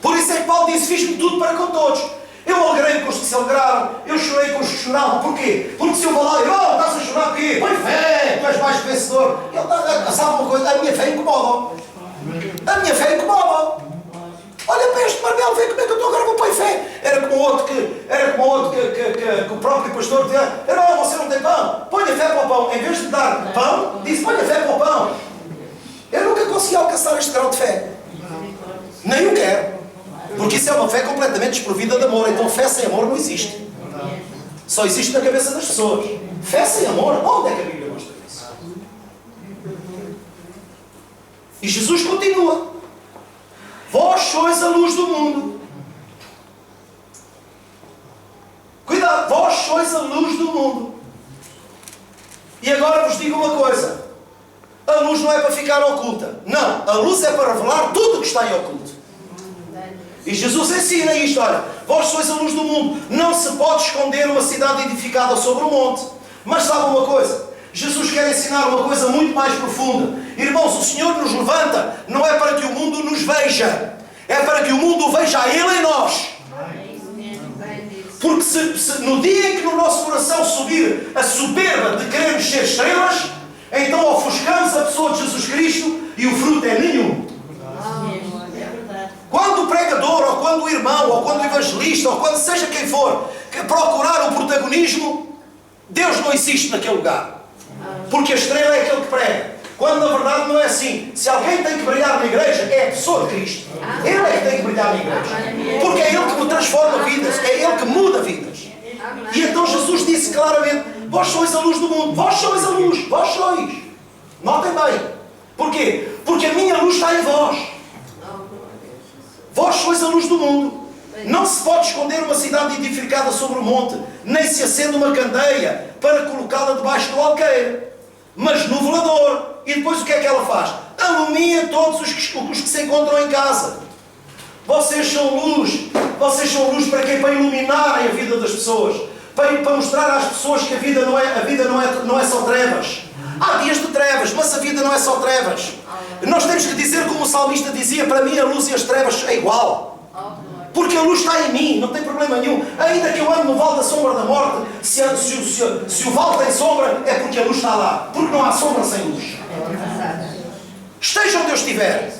Por isso é que Paulo disse: fiz-me tudo para com todos. Eu alegrei com os que se alegraram, eu chorei com os que choravam. Porquê? Porque se eu vou lá e estás a chorar porquê? Põe fé, tu és mais vencedor. Sabe uma coisa? A minha fé incomoda. A minha fé incomoda. Olha para este Marbel, vê como é que eu estou agora, vou pôr fé. Era como outro que o próprio pastor dizia: não, você não tem pão, ponha fé para o pão. Em vez de dar pão, disse: ponha fé para o pão. Eu nunca consegui alcançar este grau de fé. Nem o quero. Porque isso é uma fé completamente desprovida de amor. Então fé sem amor não existe. Só existe na cabeça das pessoas. Fé sem amor, onde é que a Bíblia mostra isso? E Jesus continua. Vós sois a luz do mundo. Cuidado, vós sois a luz do mundo. E agora vos digo uma coisa. A luz não é para ficar oculta. Não, a luz é para revelar tudo o que está em oculto. E Jesus ensina isto, olha, vós sois a luz do mundo. Não se pode esconder uma cidade edificada sobre um monte. Mas sabe uma coisa? Jesus quer ensinar uma coisa muito mais profunda. Irmãos, o Senhor nos levanta, não é para que o mundo nos veja. É para que o mundo veja a Ele em nós. Porque se no dia em que no nosso coração subir a soberba de querermos ser estrelas, então ofuscamos a pessoa de Jesus Cristo e o fruto é nenhum. Quando o pregador, ou quando o irmão, ou quando o evangelista, ou quando seja quem for, que procurar o protagonismo, Deus não existe naquele lugar. Porque a estrela é aquele que prega. Quando na verdade não é assim. Se alguém tem que brilhar na igreja, é a pessoa de Cristo. Ele é que tem que brilhar na igreja. Porque é Ele que transforma vidas. É Ele que muda vidas. E então Jesus disse claramente, vós sois a luz do mundo. Vós sois a luz. Vós sois. Notem bem. Porquê? Porque a minha luz está em vós. Vós sois a luz do mundo. Não se pode esconder uma cidade edificada sobre o monte, nem se acende uma candeia para colocá-la debaixo do alqueire, mas no velador. E depois o que é que ela faz? Alumia todos os que se encontram em casa. Vocês são luz. Vocês são luz para quê? Para iluminarem a vida das pessoas. Para mostrar às pessoas que a vida não é só trevas. Há dias de trevas, mas a vida não é só trevas. Nós temos que dizer como o salmista dizia, para mim a luz e as trevas é igual. Porque a luz está em mim, não tem problema nenhum. Ainda que eu ande no vale da sombra da morte, se o vale tem sombra, é porque a luz está lá. Porque não há sombra sem luz. Esteja onde eu estiver.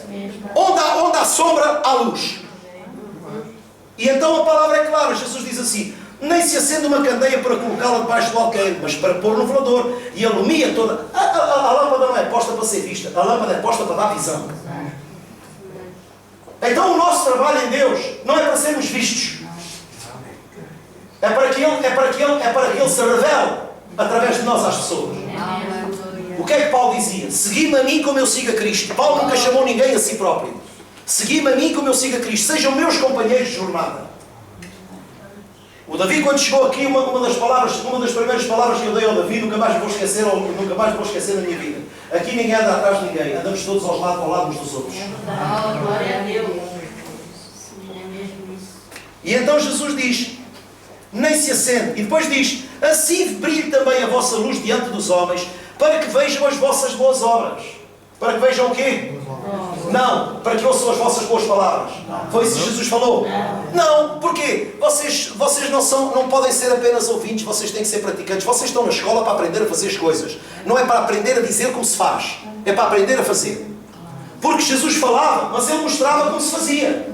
Onde há sombra, há luz. E então a palavra é clara. Jesus diz assim, nem se acende uma candeia para colocá-la debaixo do alqueire, mas para pôr no velador. E alumia toda. A lâmpada não é posta para ser vista. A lâmpada é posta para dar visão. Então o nosso trabalho em Deus não é para sermos vistos. É para que Ele se revele através de nós às pessoas. O que é que Paulo dizia? Segui-me a mim como eu sigo a Cristo. Paulo nunca chamou ninguém a si próprio. Segui-me a mim como eu sigo a Cristo. Sejam meus companheiros de jornada. O Davi, quando chegou aqui, uma das primeiras palavras que eu dei ao Davi, nunca mais vou esquecer na minha vida. Aqui ninguém anda atrás de ninguém. Andamos todos ao lado uns dos outros. Glória a Deus. E então Jesus diz, nem se acende. E depois diz, assim brilhe também a vossa luz diante dos homens, para que vejam as vossas boas obras. Para que vejam o quê? Não, para que ouçam as vossas boas palavras. Foi isso que Jesus falou? Não, porquê? Vocês não podem ser apenas ouvintes, vocês têm que ser praticantes. Vocês estão na escola para aprender a fazer as coisas. Não é para aprender a dizer como se faz. É para aprender a fazer. Porque Jesus falava, mas Ele mostrava como se fazia.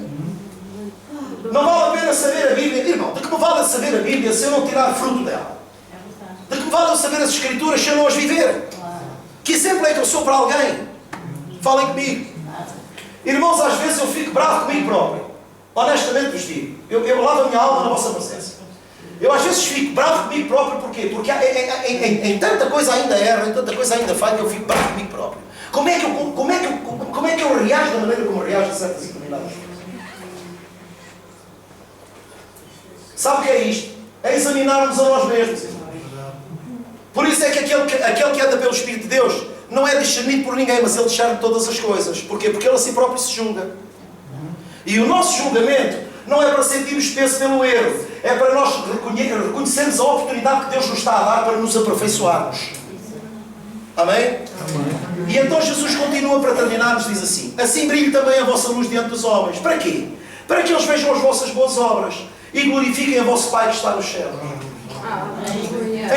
Não vale a pena saber a Bíblia. Irmão, de que me vale saber a Bíblia se eu não tirar fruto dela? De que me vale eu saber as Escrituras se eu não as viver? Que exemplo é que eu sou para alguém? Falem comigo. Irmãos, às vezes eu fico bravo comigo próprio. Honestamente vos digo. Eu lavo a minha alma na vossa presença. Eu às vezes fico bravo comigo próprio. Porquê? Porque em tanta coisa ainda erro, em tanta coisa ainda falho, que eu fico bravo comigo próprio. Como é que eu reajo da maneira como eu reajo a certas e determinadas coisas? Sabe o que é isto? É examinarmos a nós mesmos. Por isso é que aquele que anda pelo Espírito de Deus não é discernido por ninguém, mas ele discerne todas as coisas. Porquê? Porque ele a si próprio se julga. E o nosso julgamento não é para sentirmos peso pelo erro. É para nós reconhecermos a oportunidade que Deus nos está a dar para nos aperfeiçoarmos. Amém? Amém. E então Jesus continua para terminarmos, diz assim, assim brilhe também a vossa luz diante dos homens. Para quê? Para que eles vejam as vossas boas obras e glorifiquem a vosso Pai que está nos céus.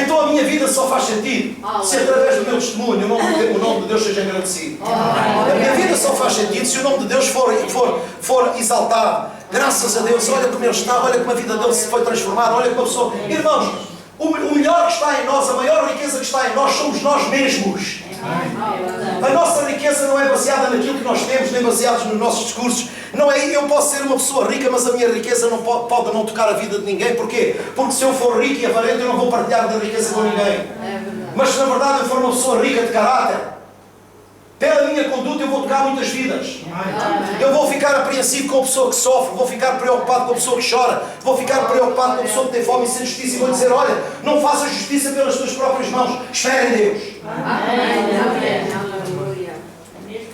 Então a minha vida só faz sentido se através do meu testemunho o nome de Deus seja engrandecido. A minha vida só faz sentido se o nome de Deus for exaltado. Graças a Deus, olha como Ele está, olha como a vida dele se foi transformada, olha como a pessoa... Irmãos, o melhor que está em nós, a maior riqueza que está em nós, somos nós mesmos. A nossa riqueza não é baseada naquilo que nós temos, nem baseada nos nossos discursos. Não é, eu posso ser uma pessoa rica, mas a minha riqueza não pode não tocar a vida de ninguém. Porquê? Porque se eu for rico e avarento, eu não vou partilhar da riqueza com ninguém. Mas se na verdade eu for uma pessoa rica de caráter, pela minha conduta eu vou tocar muitas vidas. Eu vou ficar apreensivo com a pessoa que sofre, vou ficar preocupado com a pessoa que chora, vou ficar preocupado com a pessoa que tem fome e sem justiça, e vou dizer: olha, não faças justiça pelas tuas próprias mãos, espera em Deus.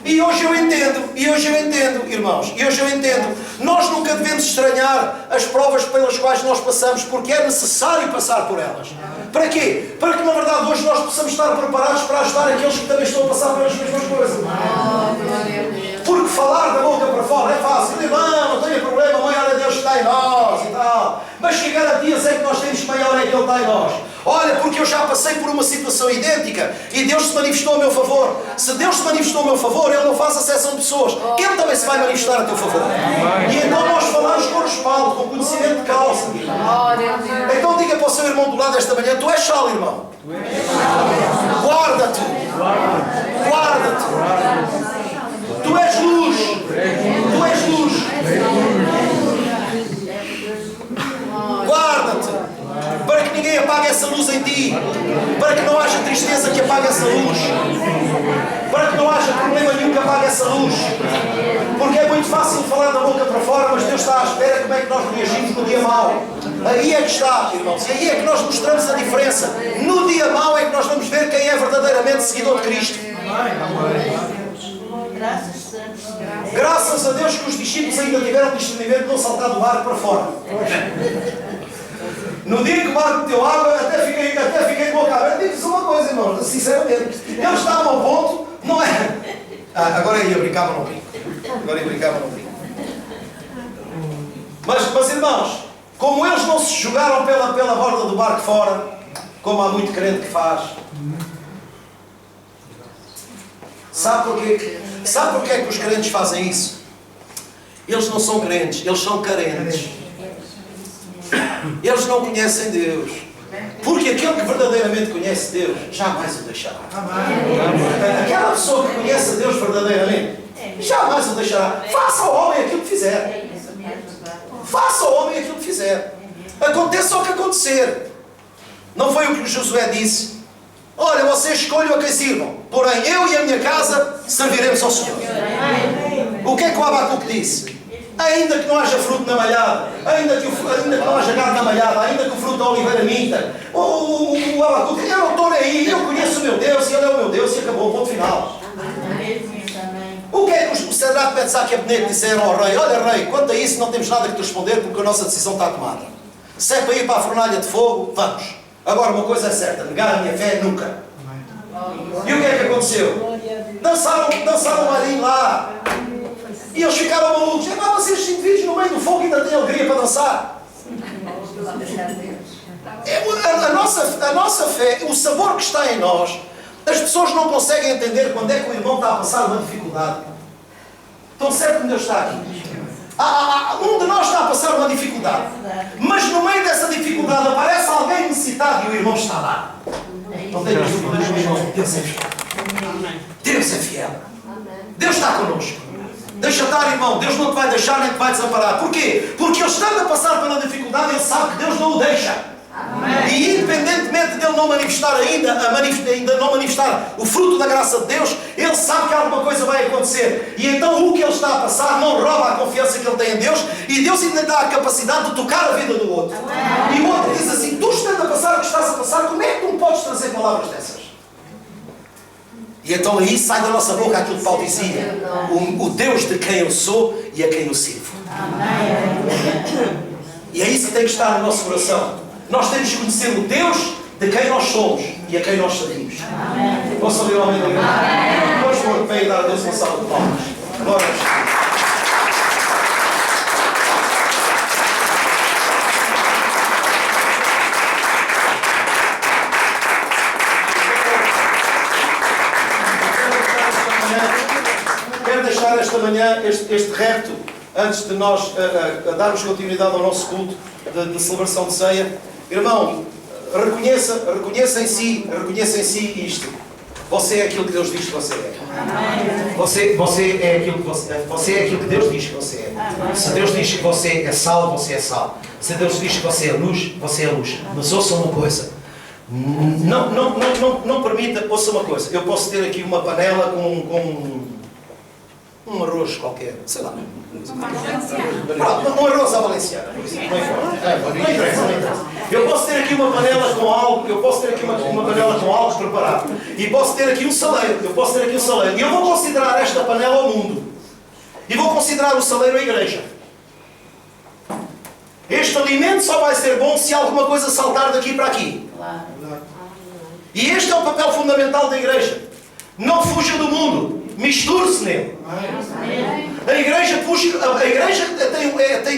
E hoje eu entendo, irmãos, nós nunca devemos estranhar as provas pelas quais nós passamos, porque é necessário passar por elas. Para quê? Para que na verdade hoje nós possamos estar preparados para ajudar aqueles que também estão a passar pelas mesmas coisas. Porque falar da boca para fora é fácil. Não tenho problema, maior é Deus que está em nós e tal. Mas que garantias é que nós temos que maior é que Ele está em nós? Olha, porque eu já passei por uma situação idêntica e Deus se manifestou a meu favor. Se Deus se manifestou a meu favor, Ele não faz acessão de pessoas. Ele também se vai manifestar a teu favor. E então nós falamos com respaldo, com conhecimento de causa. Então diga para o seu irmão do lado esta manhã: tu és sal, irmão. Guarda-te. Guarda-te. Tu és luz. Tu és luz. Guarda-te. Para que ninguém apague essa luz em ti. Para que não haja tristeza que apague essa luz. Para que não haja problema nenhum que apague essa luz. Porque é muito fácil falar da boca para fora, mas Deus está à espera como é que nós reagimos no dia mau. Aí é que está, irmãos. E aí é que nós mostramos a diferença. No dia mau é que nós vamos ver quem é verdadeiramente seguidor de Cristo. Graças a Deus que os discípulos ainda tiveram discernimento de não saltar do barco para fora. No dia que o barco meteu água, até fiquei com a cabeça. Digo-vos uma coisa, irmãos, sinceramente. Eles estavam ao ponto, não é? Agora ia brincar, mas não brinco. Mas irmãos, como eles não se jogaram pela borda do barco fora, como há muito crente que faz. Sabe porquê é que os crentes fazem isso? Eles não são crentes, eles são carentes. Eles não conhecem Deus. Porque aquele que verdadeiramente conhece Deus, jamais o deixará. Aquela pessoa que conhece Deus verdadeiramente, jamais o deixará. Faça ao homem aquilo que fizer. Faça ao homem aquilo que fizer. Aconteça o que acontecer. Não foi o que Josué disse? Olha, vocês escolham a quem sirvam, porém eu e a minha casa serviremos ao Senhor. O que é que o Abacuque disse? Ainda que não haja fruto na malhada, ainda que não haja gado na malhada, ainda que o fruto da oliveira minta, o Abacuque: eu não estou aí, eu conheço o meu Deus, e Ele é o meu Deus, e acabou, ponto final. O que é que o Sadraque, Mesaque e Abednego disseram ao rei? Olha, rei, quanto a isso não temos nada que te responder, porque a nossa decisão está tomada. Se é para ir para a fornalha de fogo, vamos. Agora, uma coisa é certa: negar a minha fé, nunca. E o que é que aconteceu? Dançaram um marinho lá. E eles ficaram malucos. Mas estes indivíduos no meio do fogo ainda têm alegria para dançar. A nossa fé, o sabor que está em nós, as pessoas não conseguem entender quando é que o irmão está a passar uma dificuldade. Estão certo que Deus está aqui? Um de nós está a passar uma dificuldade. Mas no meio dessa dificuldade aparece alguém necessitado e o irmão está lá. Não tem dúvida, irmão. Deus é fiel. Deus é fiel. Deus está connosco. Deixa estar, irmão. Deus não te vai deixar nem te vai desamparar. Porquê? Porque ele estando a passar pela dificuldade, ele sabe que Deus não o deixa. E independentemente de ele não manifestar ainda não manifestar o fruto da graça de Deus, ele sabe que alguma coisa vai acontecer. E então o que ele está a passar não rouba a confiança que ele tem em Deus, e Deus ainda dá a capacidade de tocar a vida do outro. E o outro diz assim: tu estando a passar o que estás a passar, como é que tu me podes trazer palavras dessas? E então aí sai da nossa boca aquilo que Paulo dizia: o Deus de quem eu sou e a quem eu sirvo. E é isso que tem que estar no nosso coração. Nós temos que conhecer o Deus de quem nós somos e a quem nós servimos. Posso ouvir o homem da igreja? Vamos pôr de pé e dar a Deus uma salva de palmas. Glória a Deus. Quero deixar esta manhã este repto, antes de nós darmos continuidade ao nosso culto de celebração de ceia. Irmão, reconheça em si isto. Você é aquilo que Deus diz que você é. Você é aquilo que Deus diz que você é. Se Deus diz que você é sal, você é sal. Se Deus diz que você é luz, você é luz. Mas ouça uma coisa. Não permita, ouça uma coisa. Eu posso ter aqui uma panela com um arroz qualquer, sei lá. Um arroz à valenciana. Não interessa. Eu posso ter aqui uma panela com algo, eu posso ter aqui uma panela com algo preparado. E posso ter aqui um saleiro, E eu vou considerar esta panela o mundo. E vou considerar o saleiro a igreja. Este alimento só vai ser bom se alguma coisa saltar daqui para aqui. E este é o papel fundamental da igreja. Não fuja do mundo. Misture-se nele. A igreja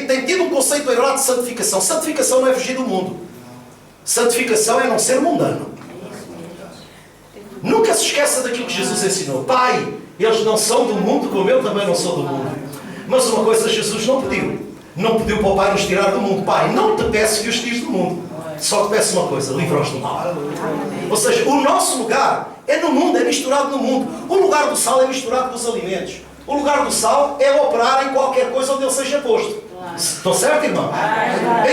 tem tido um conceito errado de santificação. Santificação não é fugir do mundo. Santificação é não ser mundano. Nunca se esqueça daquilo que Jesus ensinou. Pai, eles não são do mundo como eu também não sou do mundo. Mas uma coisa Jesus não pediu. Não pediu para o Pai nos tirar do mundo. Pai, não te peço que os tires do mundo. Só te peço uma coisa, livra-os do mal. Ou seja, o nosso lugar é no mundo, é misturado no mundo. O lugar do sal é misturado com os alimentos. O lugar do sal é operar em qualquer coisa onde ele seja posto. Estou certo, irmão?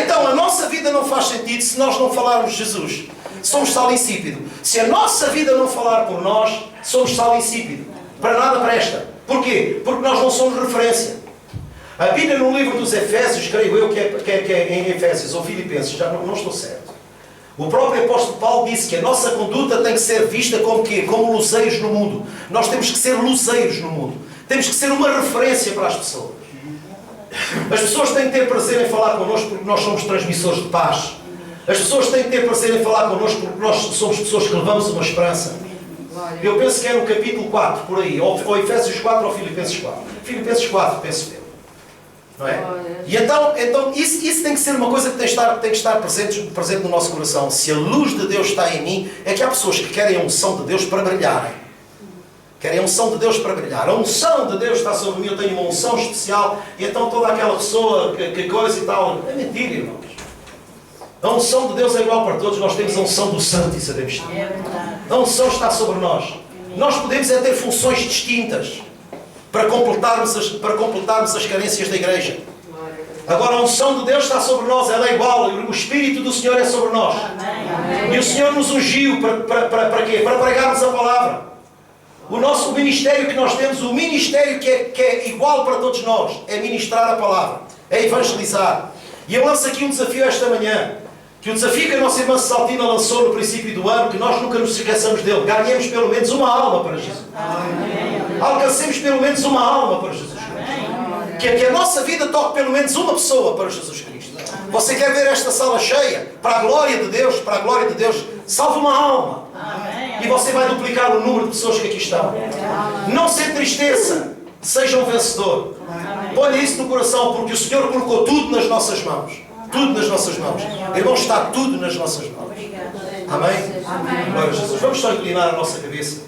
Então, a nossa vida não faz sentido se nós não falarmos de Jesus. Somos sal insípido. Se a nossa vida não falar por nós, somos sal insípido. Para nada presta. Porquê? Porque nós não somos referência. A Bíblia no livro dos Efésios, creio eu que é em Efésios ou Filipenses, já não estou certo. O próprio apóstolo Paulo disse que a nossa conduta tem que ser vista como quê? Como luzeiros no mundo. Nós temos que ser luzeiros no mundo. Temos que ser uma referência para as pessoas. As pessoas têm que ter prazer em falar connosco porque nós somos transmissores de paz. As pessoas têm que ter prazer em falar connosco porque nós somos pessoas que levamos uma esperança. Eu penso que é no capítulo 4, por aí, ou Efésios 4 ou Filipenses 4. Filipenses 4, penso eu. Não é? E então isso tem que ser uma coisa que tem que estar presente no nosso coração. Se a luz de Deus está em mim, é que há pessoas que querem a unção de Deus para brilharem. Querem a unção de Deus para brilhar. A unção de Deus está sobre mim, eu tenho uma unção especial, e então toda aquela pessoa, que coisa e tal. É mentira, irmãos. A unção de Deus é igual para todos, nós temos a unção do Santo e sabemos disso. A unção está sobre nós. Nós podemos ter funções distintas para completarmos as carências da igreja. Agora a unção de Deus está sobre nós, ela é igual, o Espírito do Senhor é sobre nós. E o Senhor nos ungiu para quê? Para pregarmos a palavra. O ministério que nós temos, o ministério que é igual para todos nós, é ministrar a palavra, é evangelizar. E eu lanço aqui um desafio esta manhã, que o desafio que a nossa irmã Saltina lançou no princípio do ano, que nós nunca nos esqueçamos dele, ganhemos pelo menos uma alma para Jesus. Alcancemos pelo menos uma alma para Jesus Cristo. Que a nossa vida toque pelo menos uma pessoa para Jesus Cristo. Você quer ver esta sala cheia? Para a glória de Deus, salve uma alma. E você vai duplicar o número de pessoas que aqui estão. Não se entristeça, seja um vencedor. Ponha isso no coração, porque o Senhor colocou tudo nas nossas mãos. Tudo nas nossas mãos. Irmão, está tudo nas nossas mãos. Amém? Glória a Jesus. Vamos só inclinar a nossa cabeça.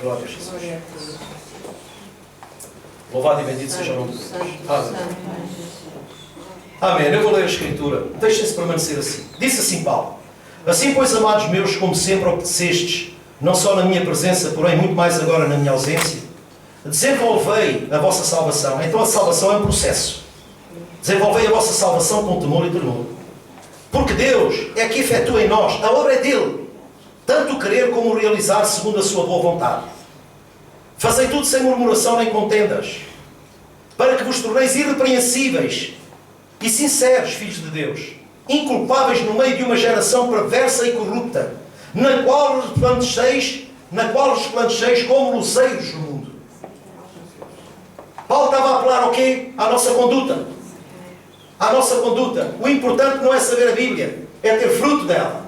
Glória a Jesus. Louvado e bendito seja o nome de Deus. Amém. Eu vou ler a Escritura. Deixem-se permanecer assim. Disse assim Paulo: assim, pois, amados meus, como sempre obedecestes, não só na minha presença, porém muito mais agora na minha ausência, desenvolvei a vossa salvação. Então a salvação é um processo. Desenvolvei a vossa salvação com temor e tremor. Porque Deus é que efetua em nós, a obra é dele, tanto querer como realizar segundo a sua boa vontade. Fazei tudo sem murmuração nem contendas, para que vos torneis irrepreensíveis e sinceros, filhos de Deus, inculpáveis no meio de uma geração perversa e corrupta, na qual resplandeceis como luzeiros no mundo. Paulo estava a apelar ao quê? À nossa conduta. À nossa conduta. O importante não é saber a Bíblia, é ter fruto dela.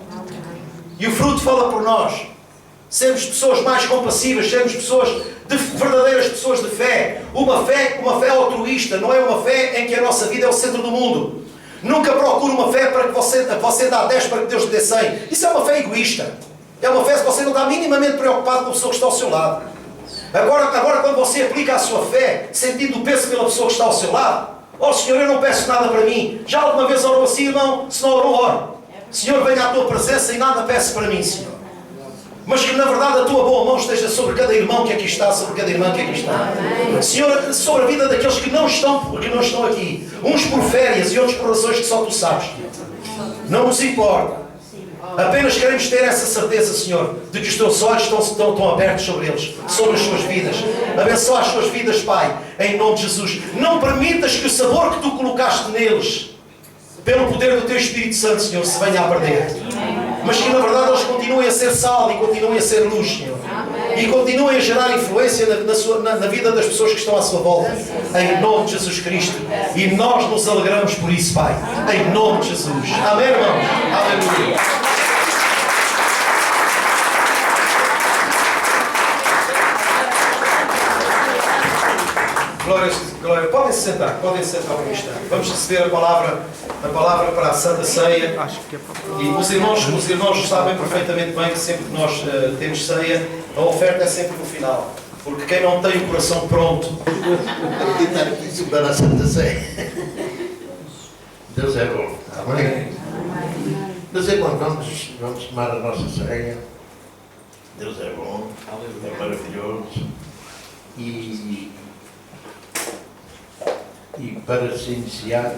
E o fruto fala por nós. Sermos pessoas mais compassivas, sermos verdadeiras pessoas de fé. Uma fé altruísta, não é uma fé em que a nossa vida é o centro do mundo. Nunca procure uma fé para que você dá 10 para que Deus lhe dê 100. Isso é uma fé egoísta. É uma fé que você não está minimamente preocupado com a pessoa que está ao seu lado. Agora quando você aplica a sua fé, sentindo o peso pela pessoa que está ao seu lado, oh Senhor, eu não peço nada para mim. Já alguma vez orou assim, irmão? Se não orou, oro. Senhor, venha à tua presença e nada peço para mim, Senhor. Mas que na verdade a tua boa mão esteja sobre cada irmão que aqui está, sobre cada irmã que aqui está. Senhor, sobre a vida daqueles que não estão aqui. Uns por férias e outros por razões que só Tu sabes. Não nos importa. Apenas queremos ter essa certeza, Senhor, de que os Teus olhos estão abertos sobre eles, sobre as suas vidas. Abençoa as suas vidas, Pai, em nome de Jesus. Não permitas que o sabor que Tu colocaste neles, pelo poder do Teu Espírito Santo, Senhor, se venha a perder. Mas que na verdade eles continuem a ser sal e continuem a ser luz, Senhor. E continuem a gerar influência na vida das pessoas que estão à sua volta. Em nome de Jesus Cristo. E nós nos alegramos por isso, Pai. Em nome de Jesus. Amém, irmãos? Aleluia. Glória. Podem se sentar um instante. Vamos receber a palavra para a Santa Ceia. E os irmãos sabem perfeitamente bem que sempre que nós temos ceia, a oferta é sempre no final. Porque quem não tem o coração pronto... Acreditar aqui sobre a Santa Ceia. Deus é bom. Amém? Deus é bom. Vamos tomar a nossa ceia. Deus é bom. É maravilhoso. E para se iniciar,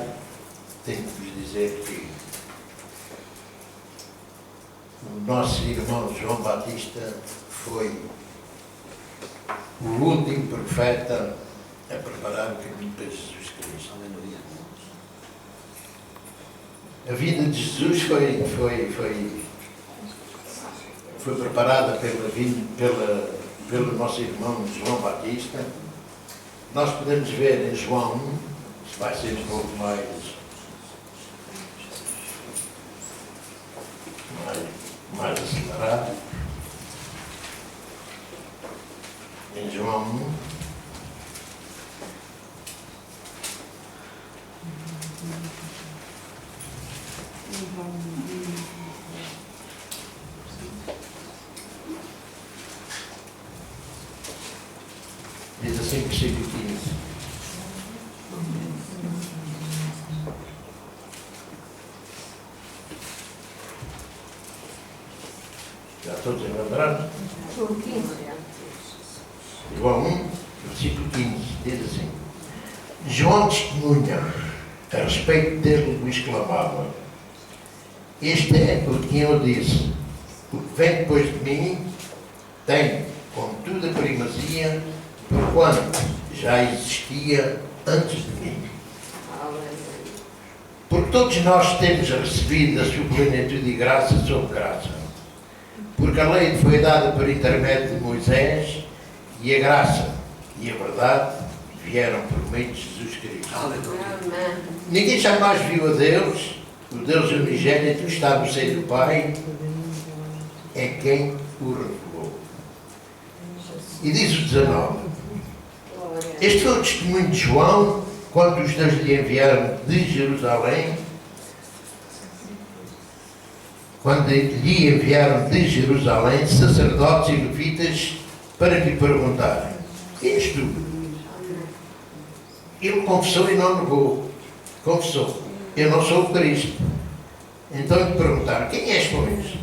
tenho que vos dizer que o nosso irmão João Batista foi o último profeta a preparar o caminho para Jesus Cristo. A vida de Jesus foi preparada pelo nosso irmão João Batista. Nós podemos ver em João 1, isto vai ser um pouco mais acelerado. Em João 1, diz assim, versículo 15. Já todos lembraram? João 1, versículo 15, diz assim: João testemunha a respeito dele, o exclamava: Este é o que eu disse, o que vem depois de mim tem, contudo, a primazia, porquanto já existia antes de mim. Porque todos nós temos recebido a sua plenitude e graça sobre graça. Porque a lei foi dada por intermédio de Moisés, e a graça e a verdade vieram por meio de Jesus Cristo. Aleluia. Ninguém jamais viu a Deus, o Deus unigênito que está no seio do Pai, é quem o revelou. E diz o 19: Este foi o testemunho de João, quando os deuses lhe enviaram de Jerusalém, sacerdotes e levitas, para lhe perguntarem: Quem és tu? Ele confessou e não negou. Confessou: Eu não sou o Cristo. Então lhe perguntaram: Quem és, pois?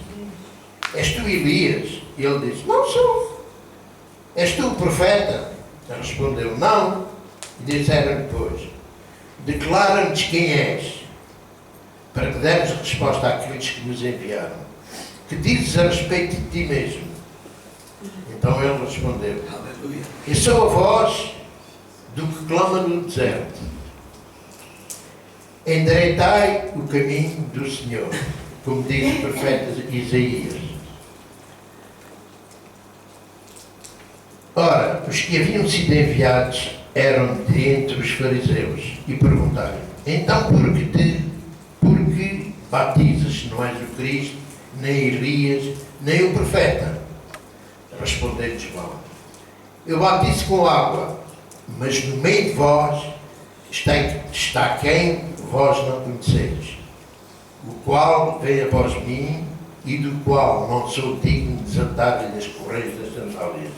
És tu Elias? E ele disse: Não sou. És tu o profeta? Respondeu: Não. E disseram depois: Declara-nos quem és, para que demos resposta àqueles que nos enviaram. Que dizes a respeito de ti mesmo? Então ele respondeu: Eu sou a voz do que clama no deserto. Endireitai o caminho do Senhor, como diz o profeta Isaías. Ora, os que haviam sido enviados eram de entre os fariseus e perguntaram: Então por que batizas se não és o Cristo, nem Elias, nem o profeta? Respondeu João: Eu batizo com água, mas no meio de vós está quem vós não conheceis, o qual vem após mim e do qual não sou digno de desatar-lhe as correias das sandálias.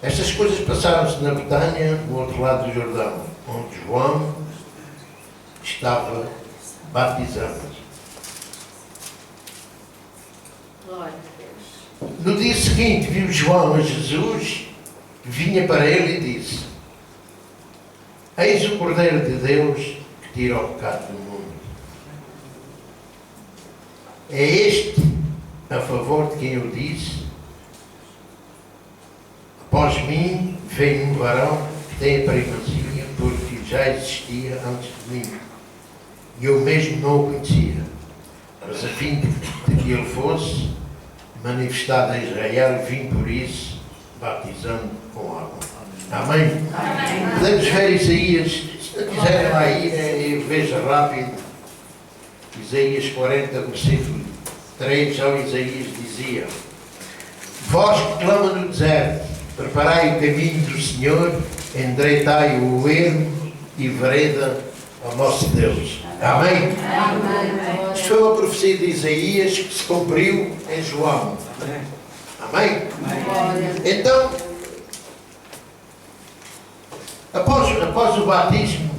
Estas coisas passaram-se na Betânia, no outro lado do Jordão, onde João estava batizando. Glória a Deus. No dia seguinte viu João a Jesus, vinha para ele e disse: Eis o Cordeiro de Deus que tira o pecado do mundo. É este a favor de quem eu disse: após mim vem um varão que tem a primazia, porque já existia antes de mim. E eu mesmo não o conhecia, mas a fim de que ele fosse manifestado a Israel, vim por isso, batizando com água. Amém? Amém. Podemos ver Isaías, se quiserem lá ir, veja rápido. Isaías 40, versículo 3, ao Isaías dizia: Vós que clama no deserto, preparai o caminho do Senhor, endireitai o ermo e vereda ao nosso Deus. Amém? Amém. Isto foi uma profecia de Isaías que se cumpriu em João. Amém? Amém. Então, após o batismo,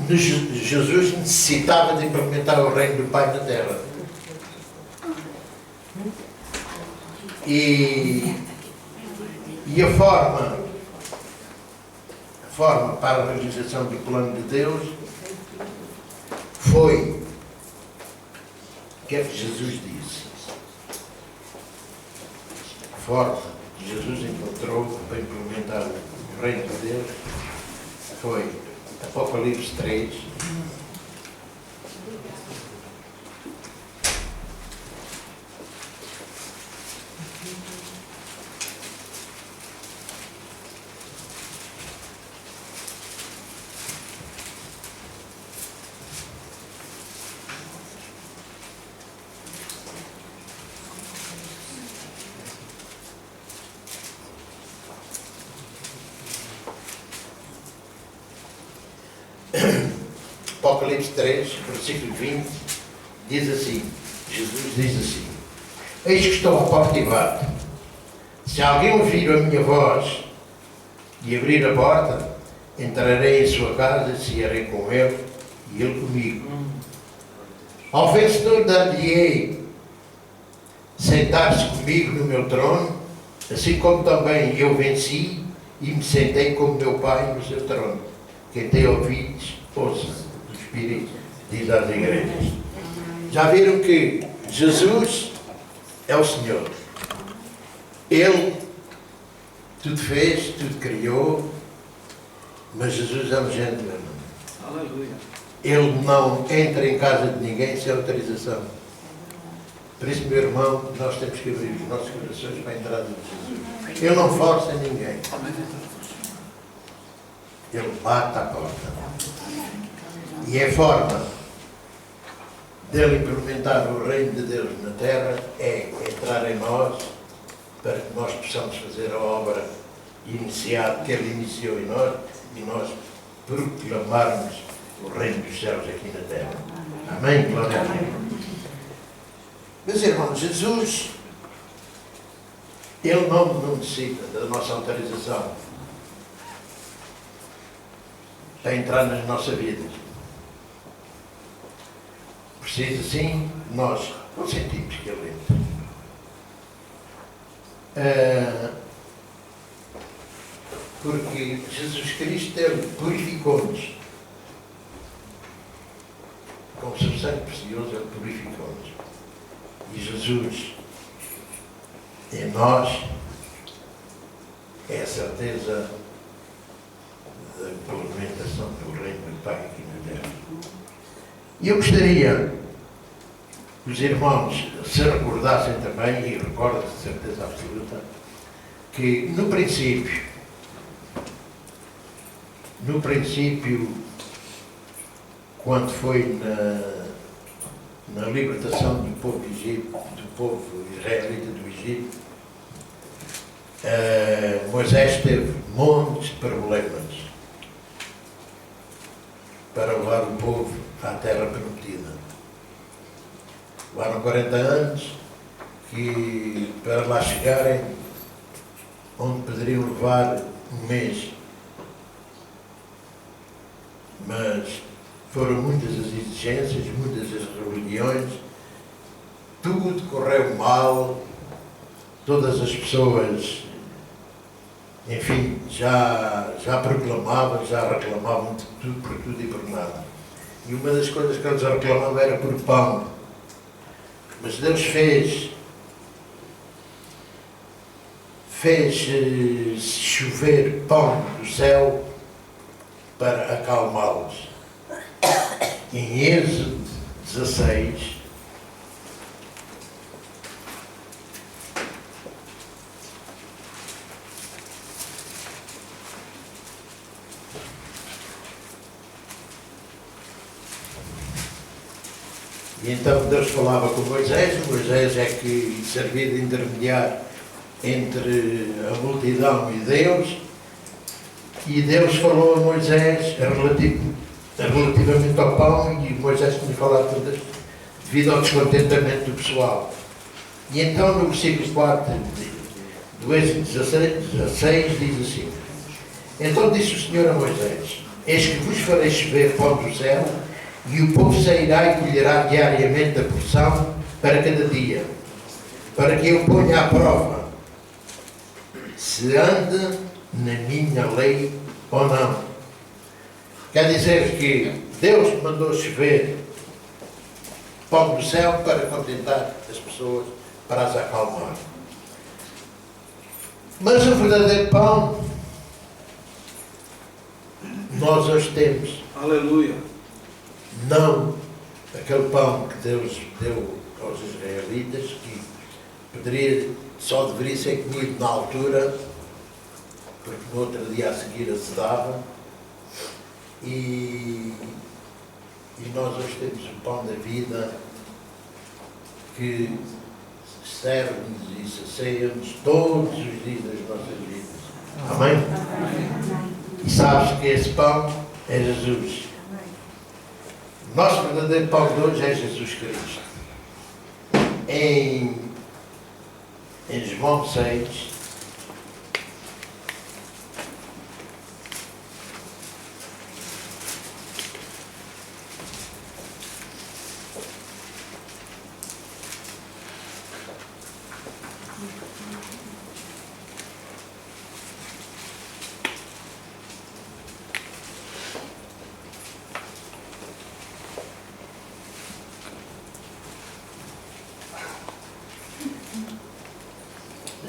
Jesus necessitava de implementar o reino do Pai na terra. E a forma para a realização do plano de Deus foi o que é que Jesus disse. A forma que Jesus encontrou para implementar o reino de Deus foi Apocalipse 3. Apocalipse 3, versículo 20, diz assim, Jesus diz assim: Eis que estou à porta e bato. Se alguém ouvir a minha voz e abrir a porta, entrarei em sua casa e cearei com ele e ele comigo. Ao vencedor dar-lhe-ei sentar-se comigo no meu trono, assim como também eu venci e me sentei com meu Pai no seu trono. Quem tem ouvidos, ouça. Espírito diz às igrejas. Já viram que Jesus é o Senhor. Ele tudo fez, tudo criou, mas Jesus é um gentleman. Aleluia. Ele não entra em casa de ninguém sem autorização. Por isso, meu irmão, nós temos que abrir os nossos corações para a entrada de Jesus. Ele não força ninguém. Ele bate à porta. E é a forma dele implementar o reino de Deus na terra é entrar em nós para que nós possamos fazer a obra iniciada, que ele iniciou em nós, e nós proclamarmos o reino dos céus aqui na terra. Amém? Glória a Deus. Meus irmãos, Jesus, ele não necessita da nossa autorização para entrar nas nossas vidas. Precisa sim, nós sentimos que ele entra. Porque Jesus Cristo, ele purificou-nos. Com o seu sangue precioso, ele purificou-nos. E Jesus, em nós, é a certeza da implementação do reino do Pai aqui na terra. E eu gostaria que os irmãos se recordassem também, e recordam de certeza absoluta, que no princípio, quando foi na libertação do povo israelita do Egito, Moisés teve montes de problemas para levar o povo à terra prometida. Levaram 40 anos que, para lá chegarem, onde poderiam levar um mês. Mas foram muitas as exigências, muitas as rebeliões, tudo correu mal, todas as pessoas, enfim, já proclamavam, já reclamavam de tudo, por tudo e por nada. E uma das coisas que eles reclamavam era por pão. Mas Deus fez chover pão do céu para acalmá-los. Em Êxodo 16, e então Deus falava com Moisés é que servia de intermediário entre a multidão e Deus, e Deus falou a Moisés relativamente ao pão, e Moisés tinha falado todas devido ao descontentamento do pessoal. E então no versículo 4 do Êxodo 16 diz assim: então disse o Senhor a Moisés: eis que vos farei chover pão do céu, e o povo sairá e colherá diariamente a porção para cada dia, para que eu ponha à prova se anda na minha lei ou não. Quer dizer que Deus mandou chover pão do céu para contentar as pessoas, para as acalmar. Mas o verdadeiro pão nós hoje temos. Aleluia. Não aquele pão que Deus deu aos israelitas, que só deveria ser comido na altura, porque no outro dia a seguir azedava. E nós hoje temos o pão da vida que serve-nos e sacia-nos todos os dias das nossas vidas. Amém? E sabes que esse pão é Jesus. O nosso verdadeiro pão de hoje é Jesus Cristo. Em João 6,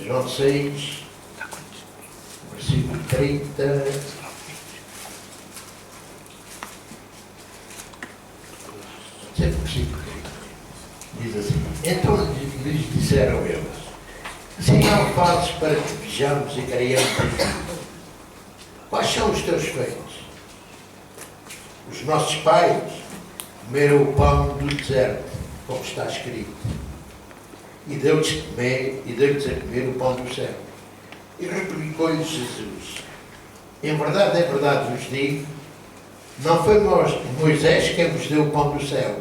João 6, versículo 30. Sempre versículo 30. Diz assim: então lhes disseram eles: sinal fazes para que vejamos e creiamos em ti? Quais são os teus feitos? Os nossos pais comeram o pão do deserto, como está escrito. E deu-lhes a comer o pão do céu. E replicou-lhes Jesus: em verdade vos digo, não foi Moisés quem vos deu o pão do céu.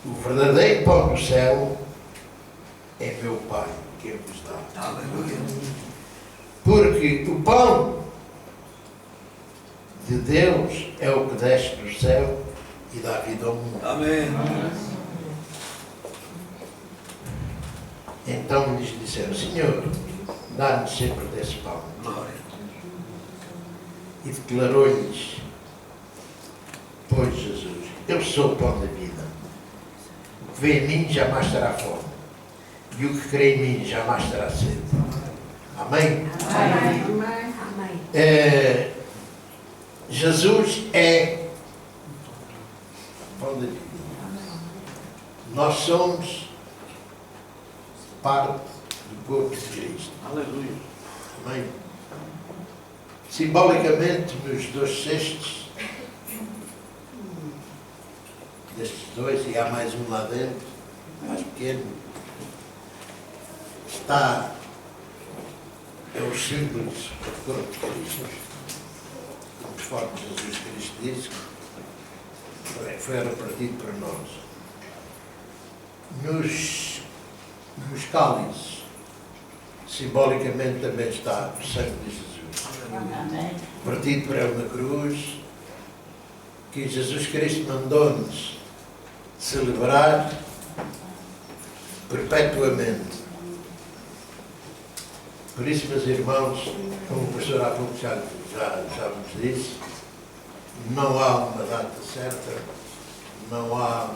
O verdadeiro pão do céu é meu Pai quem vos dá. Aleluia. Porque o pão de Deus é o que desce do céu e dá vida ao mundo. Amém. Então lhes disseram: Senhor, dá-nos sempre desse pão. Glória. E declarou-lhes, pois Jesus: eu sou o pão da vida. O que vê em mim jamais terá fome, e o que crê em mim jamais terá sede. Amém? Amém. Jesus é o pão da vida. Nós somos parte do corpo de Cristo. Aleluia. Amém? Simbolicamente, nos 2 cestos, destes 2, e há mais um lá dentro, mais pequeno, está os símbolos do corpo de Cristo, conforme Jesus Cristo disse, que foi repartido para nós. Nos cálices, simbolicamente também está o sangue de Jesus, partido por ele na cruz, que Jesus Cristo mandou-nos celebrar perpetuamente. Por isso, meus irmãos, como o pastor há pouco já vos disse, não há uma data certa, não há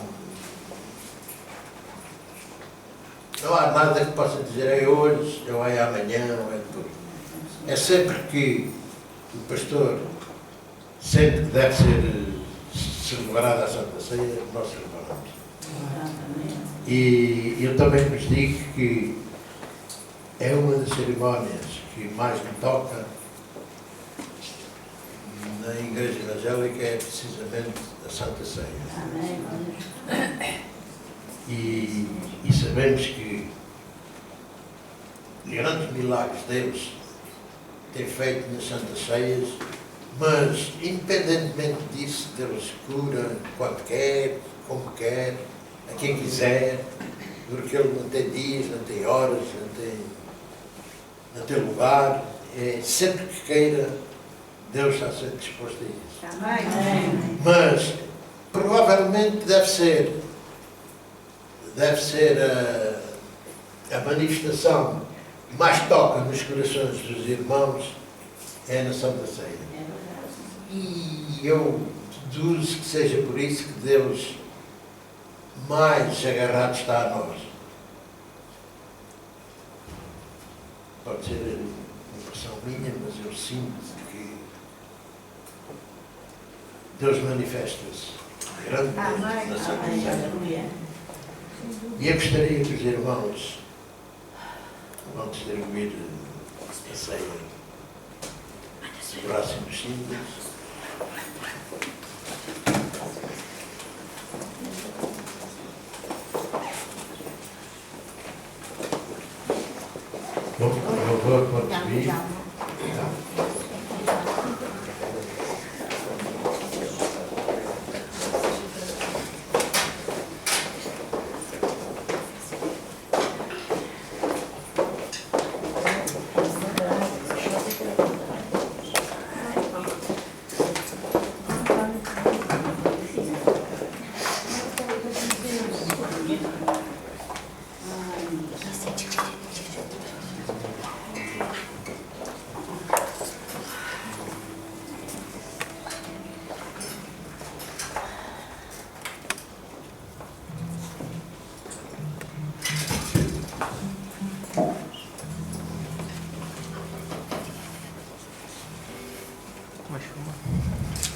nada que possa dizer é hoje, ou é amanhã, ou é depois. É sempre que o pastor sente que deve ser celebrada a Santa Ceia, nós celebramos. E eu também vos digo que é uma das cerimónias que mais me toca na Igreja Evangélica, é precisamente a Santa Ceia. E sabemos que grandes milagres Deus tem feito nas Santas Ceias, mas independentemente disso, Deus cura quando quer, como quer, a quem quiser, porque Ele não tem dias, não tem horas, não tem lugar, sempre que queira, Deus está sempre disposto a isso. Amém. Mas provavelmente deve ser a manifestação que mais toca nos corações dos irmãos é na Santa Ceia. E eu deduzo que seja por isso que Deus mais agarrado está a nós. Pode ser uma impressão minha, mas eu sinto que Deus manifesta-se grandemente na Santa Ceia. E eu gostaria que os irmãos, vão distribuir a ceia, segurassem os símbolos. Bom, eu vou contribuir.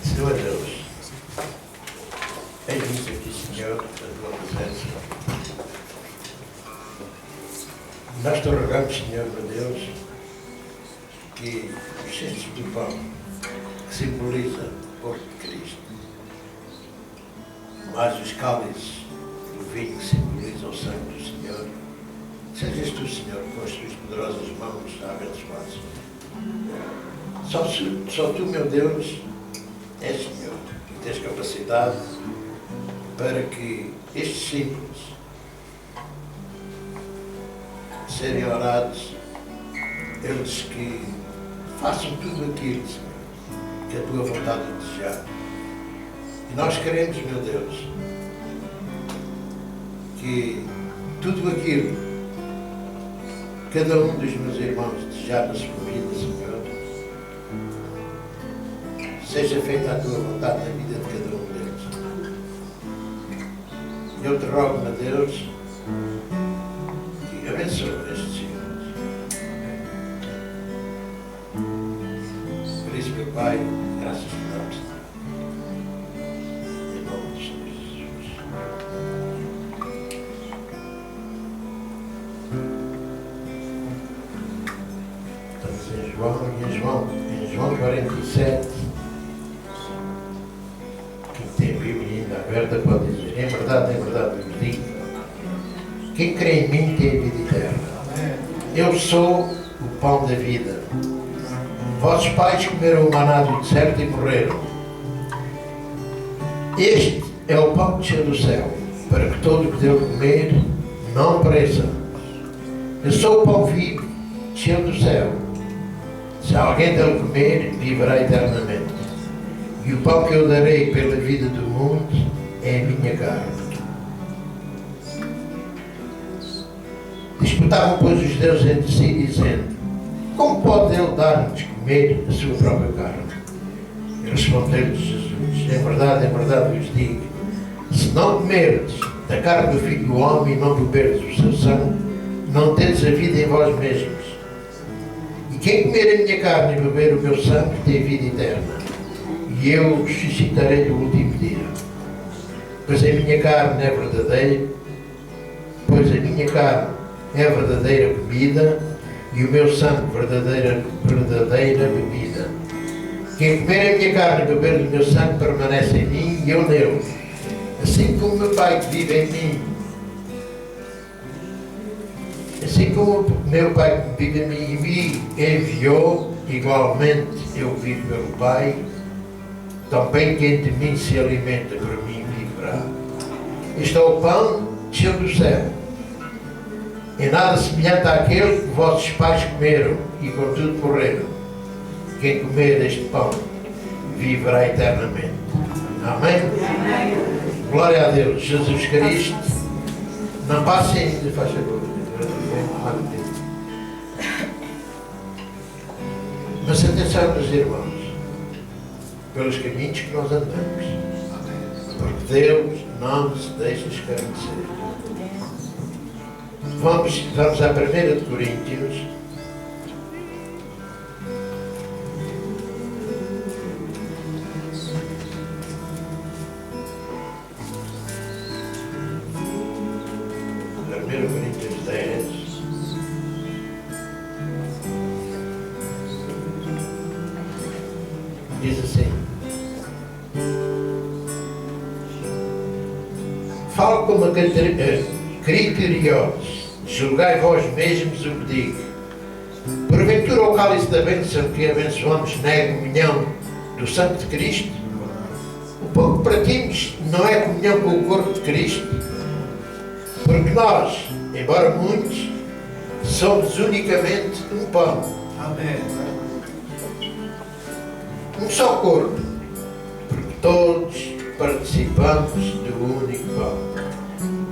Senhor Deus, eis-nos aqui, Senhor, a tua presença. Nós te rogamos, Senhor, meu Deus, que os centros do pão, que simboliza o corpo de Cristo, mais os cálices do vinho, que simboliza o sangue do Senhor, sejas tu, Senhor, com as tuas poderosas mãos a abençoar. Só tu, meu Deus, és Senhor, e tens capacidade para que estes símbolos serem orados, eles que façam tudo aquilo, Senhor, que a tua vontade desejar. E nós queremos, meu Deus, que tudo aquilo que cada um dos meus irmãos desejar na sua vida, Senhor, seja feita a tua vontade na vida de cada um deles. Eu te rogo, meu Deus, que abençoe estes filhos. Por isso, meu Pai, graças te damos. Em nome de Jesus. Estamos em João 47. Tem a Bíblia ainda aberta, pode dizer, em verdade, eu vos digo, quem crê em mim tem a vida eterna. Eu sou o pão da vida. Vossos pais comeram o maná do deserto e morreram. Este é o pão que desceu do céu, para que todo o que deu de comer não pereça. Eu sou o pão vivo, desceu do céu. Se alguém dele comer, viverá eternamente. E o pão que eu darei pela vida do mundo é a minha carne. Disputavam, pois, os judeus entre si, dizendo: como pode ele dar-nos comer a sua própria carne? E respondeu-lhes Jesus: em verdade vos digo, se não comerdes da carne do Filho do Homem e não beberdes o seu sangue, não tendes a vida em vós mesmos. E quem comer a minha carne e beber o meu sangue tem vida eterna, e eu o suscitarei no último dia. Pois a minha carne é verdadeira comida, e o meu sangue verdadeira bebida. Quem comer a minha carne e beber do meu sangue permanece em mim e eu nele. Assim como meu Pai que vive em mim, assim como meu Pai que vive em mim e me enviou, igualmente eu vivo pelo Pai, também quem de mim se alimenta por mim viverá. Este é o pão que desceu do céu, é nada semelhante àquele que vossos pais comeram e contudo morreram. Quem comer deste pão viverá eternamente. Amém? Amém. Glória a Deus. Jesus Cristo. Não passem ainda, faz favor. Mas atenção, meus irmãos, pelos caminhos que nós andamos, porque Deus não se deixa escarnecer. Vamos à 1 de Coríntios. Coríntios 10. Diz assim: falo como a criteriosos, julgai vós mesmos o que digo. Porventura o cálice da bênção que abençoamos não é comunhão do sangue de Cristo? O pão que partimos não é comunhão com o corpo de Cristo? Porque nós, embora muitos, somos unicamente um pão. Amém. Um só corpo, porque todos participamos do único pão.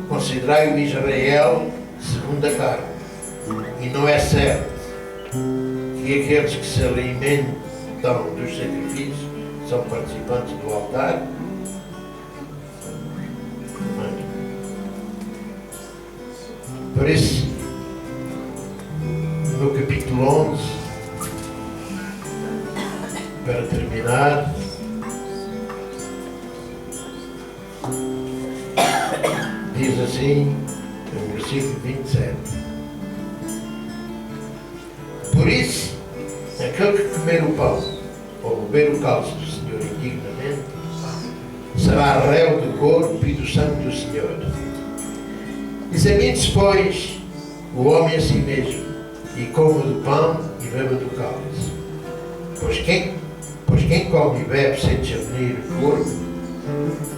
Considerai o Israel segundo a carne, e não é certo que aqueles que se alimentam dos sacrifícios são participantes do altar. Por isso, no capítulo 11, para terminar, diz assim, no versículo 27: por isso, aquele que comer o pão ou beber o cálice do Senhor indignamente será réu do corpo e do sangue do Senhor. Examine-se, pois, o homem a si mesmo, e coma do pão e beba do cálice. Pois quem come e bebe sem discernir o corpo,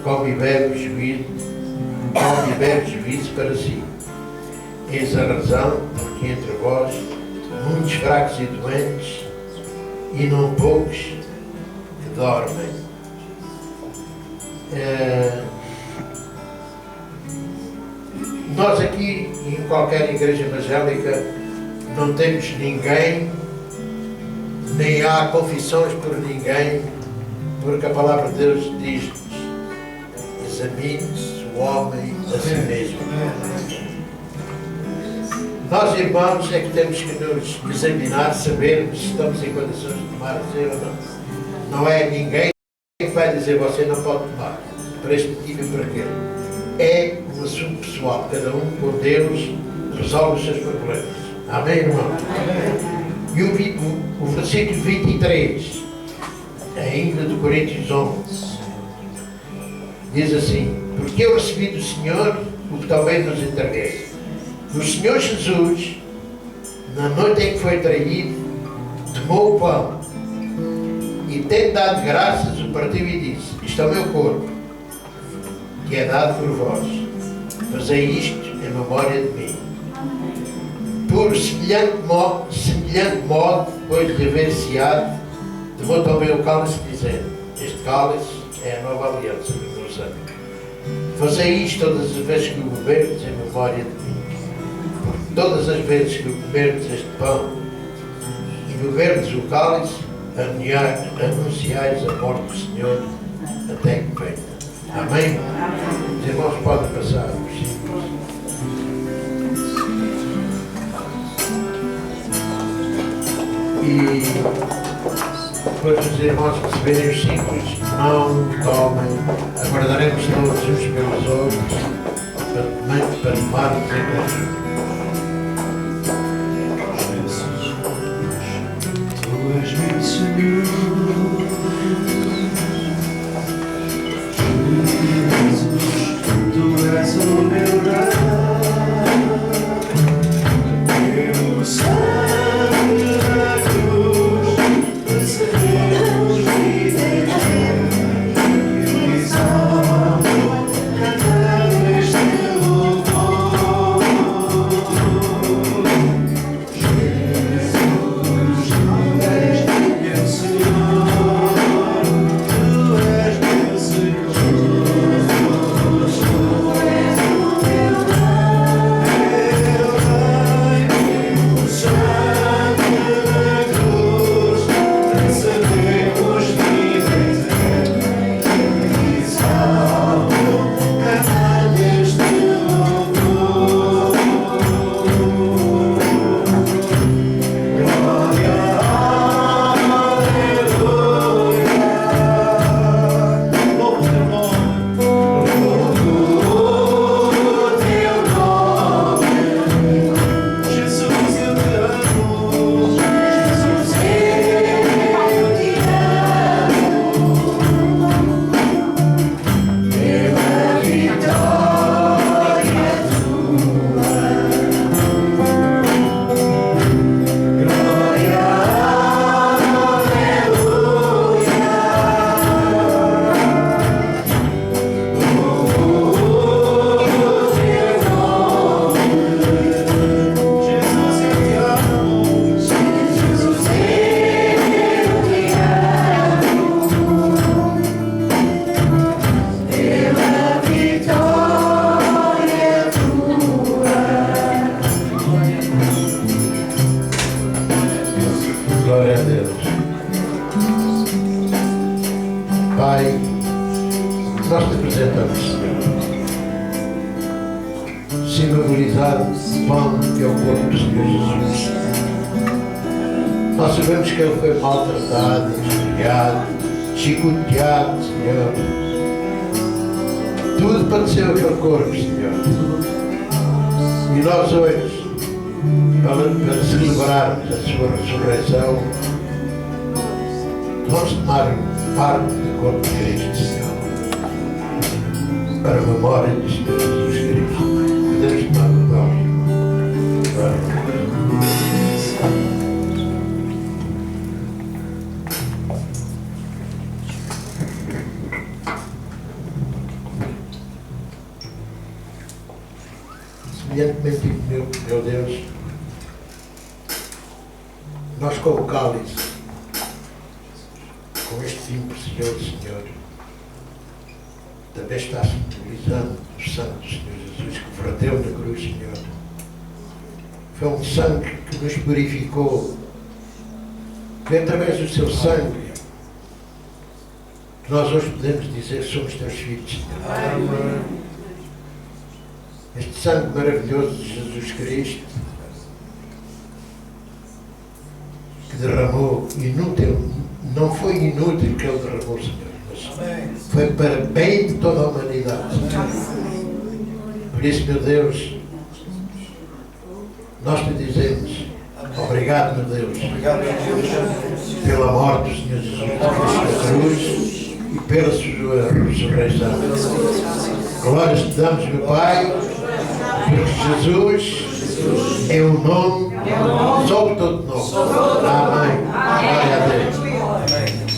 come e bebe juízo para si. Eis a razão porque entre vós muitos fracos e doentes, e não poucos que dormem. Nós aqui, em qualquer igreja evangélica, não temos ninguém, nem há confissões por ninguém, porque a palavra de Deus diz-nos: examine-se o homem a si mesmo. Nós, irmãos, é que temos que nos examinar, sabermos se estamos em condições de tomar a ceia ou não. Não é ninguém que vai dizer: você não pode tomar, para este motivo e para aquele. É um assunto pessoal, cada um com Deus resolve os seus problemas. Amém, irmão? Amém. E o versículo 23, ainda de Coríntios 11, diz assim: porque eu recebi do Senhor o que também nos entreguei. O Senhor Jesus, na noite em que foi traído, tomou o pão e, tendo dado graças, o partiu e disse: isto é o meu corpo, que é dado por vós. Fazei isto em memória de mim. Por semelhante modo, depois de haver ceado, tomou também o cálice, dizendo: este cálice é a nova aliança do meu sangue. Fazei isto todas as vezes que o beberdes em memória de mim. Porque todas as vezes que comerdes este pão e beberdes o cálice, anunciais a morte do Senhor até que venha. Amém? Os irmãos podem passar os símbolos. E depois os irmãos receberem os símbolos, não tomem, aguardaremos todos uns pelos outros para tomarmos em conjunto. Tu és meu Senhor, Jesus, Tu és o meu Rei, pelo sangue da cruz, recebemos vida eterna, e exalto, cantando este louvor. Jesus, Tu és meu Senhor, Tu és meu Senhor. Glória a Deus. Pai, nós te apresentamos, Senhor, simbolizado o pão que é o corpo do Senhor Jesus. Nós sabemos que Ele foi maltratado, esfriado, chicoteado, Senhor. Tudo padeceu aquele corpo, Senhor. E nós hoje, para celebrarmos a sua ressurreição, vamos tomar parte do corpo de Cristo, Senhor, para a memória do Senhor Jesus Cristo. Podemos tomar o pão. Glória a Deus. Semelhantemente, meu Deus, nós com o cálice, com este vinho precioso, Senhor, também está simbolizando o sangue do Senhor Jesus que verteu na cruz, Senhor. Foi um sangue que nos purificou. Foi através do seu sangue que nós hoje podemos dizer que somos teus filhos, Senhor. Amém. Este sangue maravilhoso de Jesus Cristo que derramou inútil, não foi inútil que Ele derramou, Senhor, mas foi para bem de toda a humanidade. Por isso, meu Deus, nós te dizemos obrigado, meu Deus, pela morte do Senhor Jesus Cristo na cruz e pela sua ressurreição. Glórias te damos, meu Pai, porque Jesus é o nome sobre todo nome. Amém. Glória a Deus. Amém.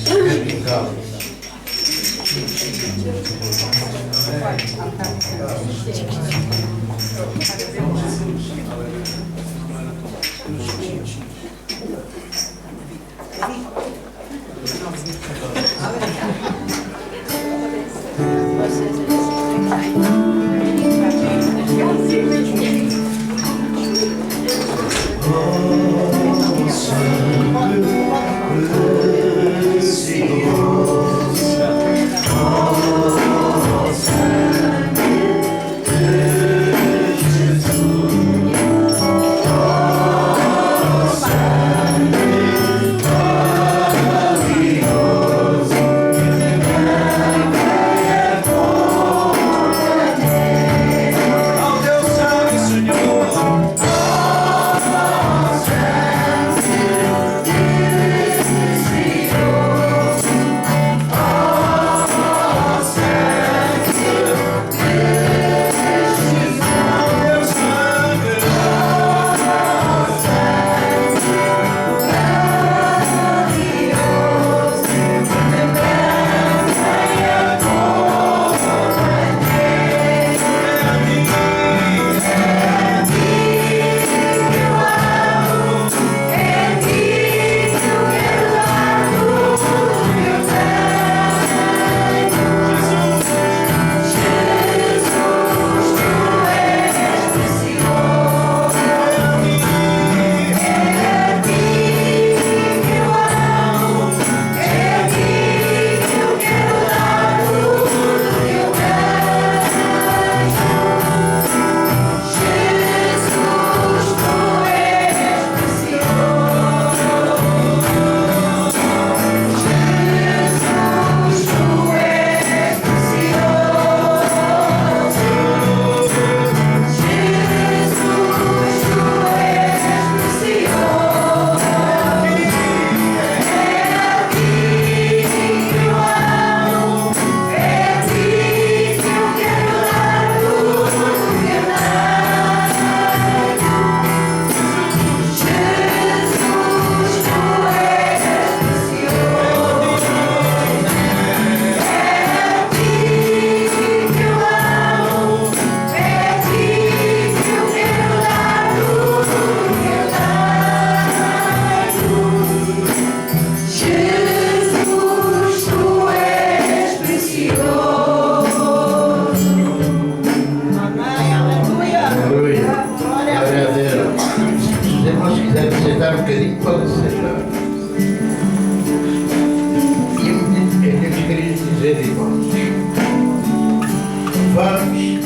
vamos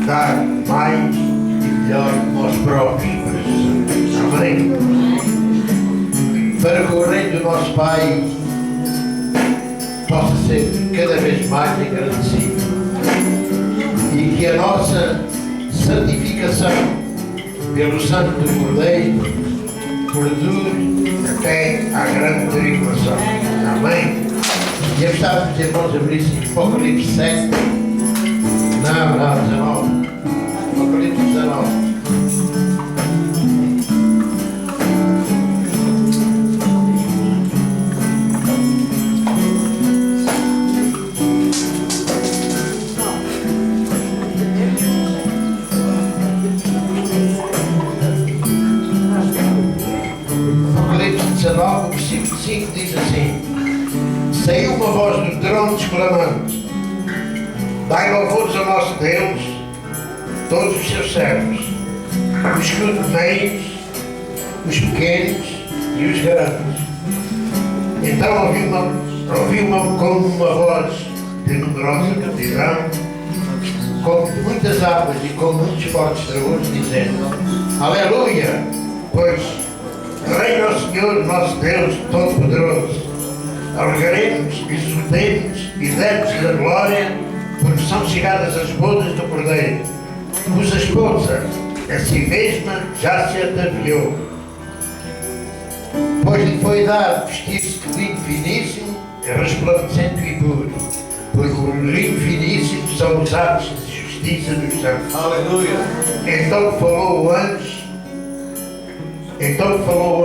dar mais e melhor que nós próprios para Jesus. Amém? Para que o reino do nosso Pai possa ser cada vez mais agradecido e que a nossa santificação pelo sangue do Cordeiro perdure até à grande tribulação. Amém? E eu gostava de dizer, irmãos, abrir isso em Apocalipse 7. Não, 19. Apocalipse 19. Apocalipse 19, versículo 5 diz assim: saiu uma voz do trono exclamando: dai louvores ao nosso Deus, todos os seus servos, os que o temeis, os pequenos e os grandes. Então ouvi-me como uma voz de numerosa multidão, como de muitas águas e com muitos fortes trovões, dizendo: aleluia, pois reina o Senhor nosso Deus Todo-Poderoso. Alegaremos, exultemos e demos-lhe a glória, porque são chegadas as bodas do Cordeiro, cuja esposa, a si mesma, já se ataviou. Pois lhe foi dado vestir-se de linho finíssimo, resplandecente e puro, porque o linho finíssimo são os atos de justiça dos santos. Aleluia. Então falou o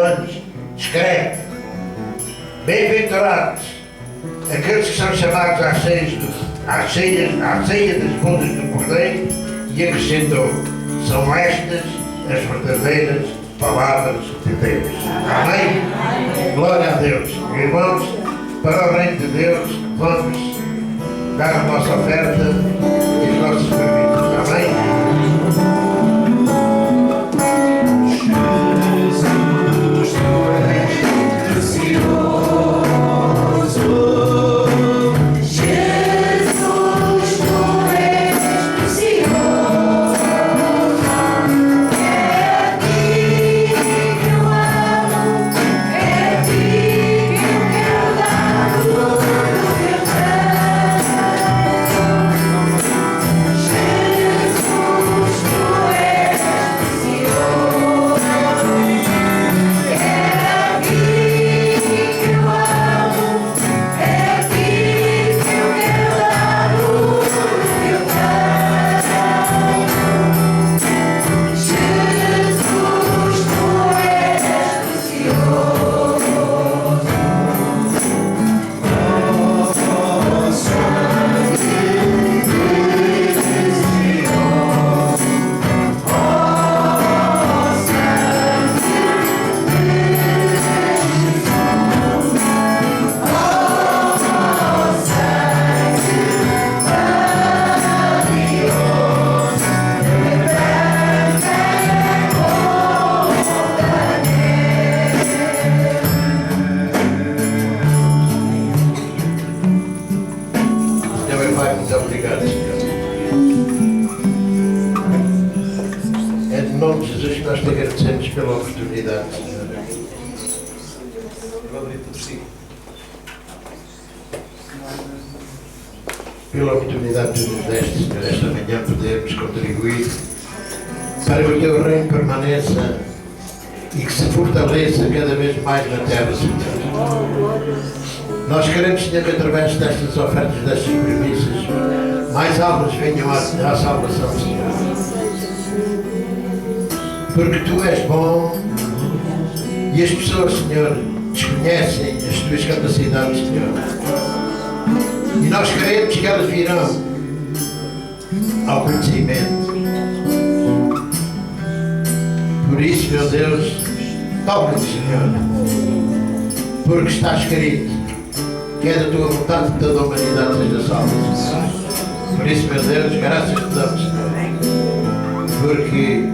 anjo, escreve: bem-aventurados aqueles que são chamados à ceia das bodas do Cordeiro, e acrescentou: são estas as verdadeiras palavras de Deus. Amém? Glória a Deus. Irmãos, para o reino de Deus, vamos dar a nossa oferta e os nossos serviços. Amém? Nós te agradecemos pela oportunidade, Senhor. Pela oportunidade que nos deste, Senhor, esta manhã podermos contribuir para que o teu reino permaneça e que se fortaleça cada vez mais na terra, Senhor. Nós queremos, Senhor, que através destas ofertas, destas premissas, mais almas venham à salvação, Senhor. Porque tu és bom e as pessoas, Senhor, desconhecem as tuas capacidades, Senhor. E nós queremos que elas virão ao conhecimento. Por isso, meu Deus, toca-nos, Senhor, porque está escrito que é da tua vontade que toda a humanidade seja salva, Senhor. Por isso, meu Deus, graças te damos, Senhor, porque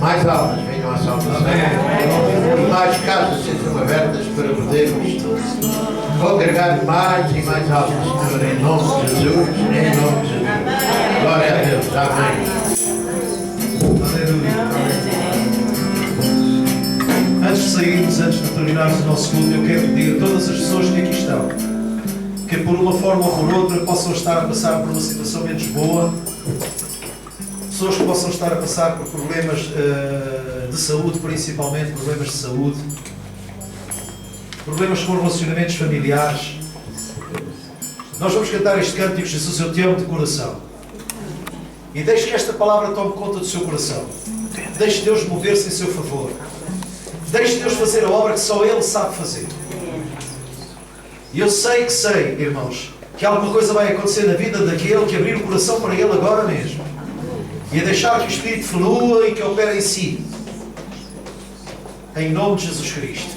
mais almas venham à salvação e mais casas sejam abertas para podermos congregar mais e mais almas, Senhor, em nome de Jesus, em nome de Jesus. Amém. Aleluia. Antes de sairmos, antes de terminarmos o nosso culto, eu quero pedir a todas as pessoas que aqui estão que por uma forma ou por outra possam estar a passar por uma situação menos boa, pessoas que possam estar a passar por problemas de saúde, principalmente problemas de saúde, problemas com relacionamentos familiares. Nós vamos cantar este cântico, Jesus, eu te amo de coração. E deixe que esta palavra tome conta do seu coração. Deixe Deus mover-se em seu favor. Deixe Deus fazer a obra que só Ele sabe fazer. E eu sei, irmãos, que alguma coisa vai acontecer na vida daquele que abrir o coração para Ele agora mesmo. E a deixar que o Espírito flua e que opere em si. Em nome de Jesus Cristo.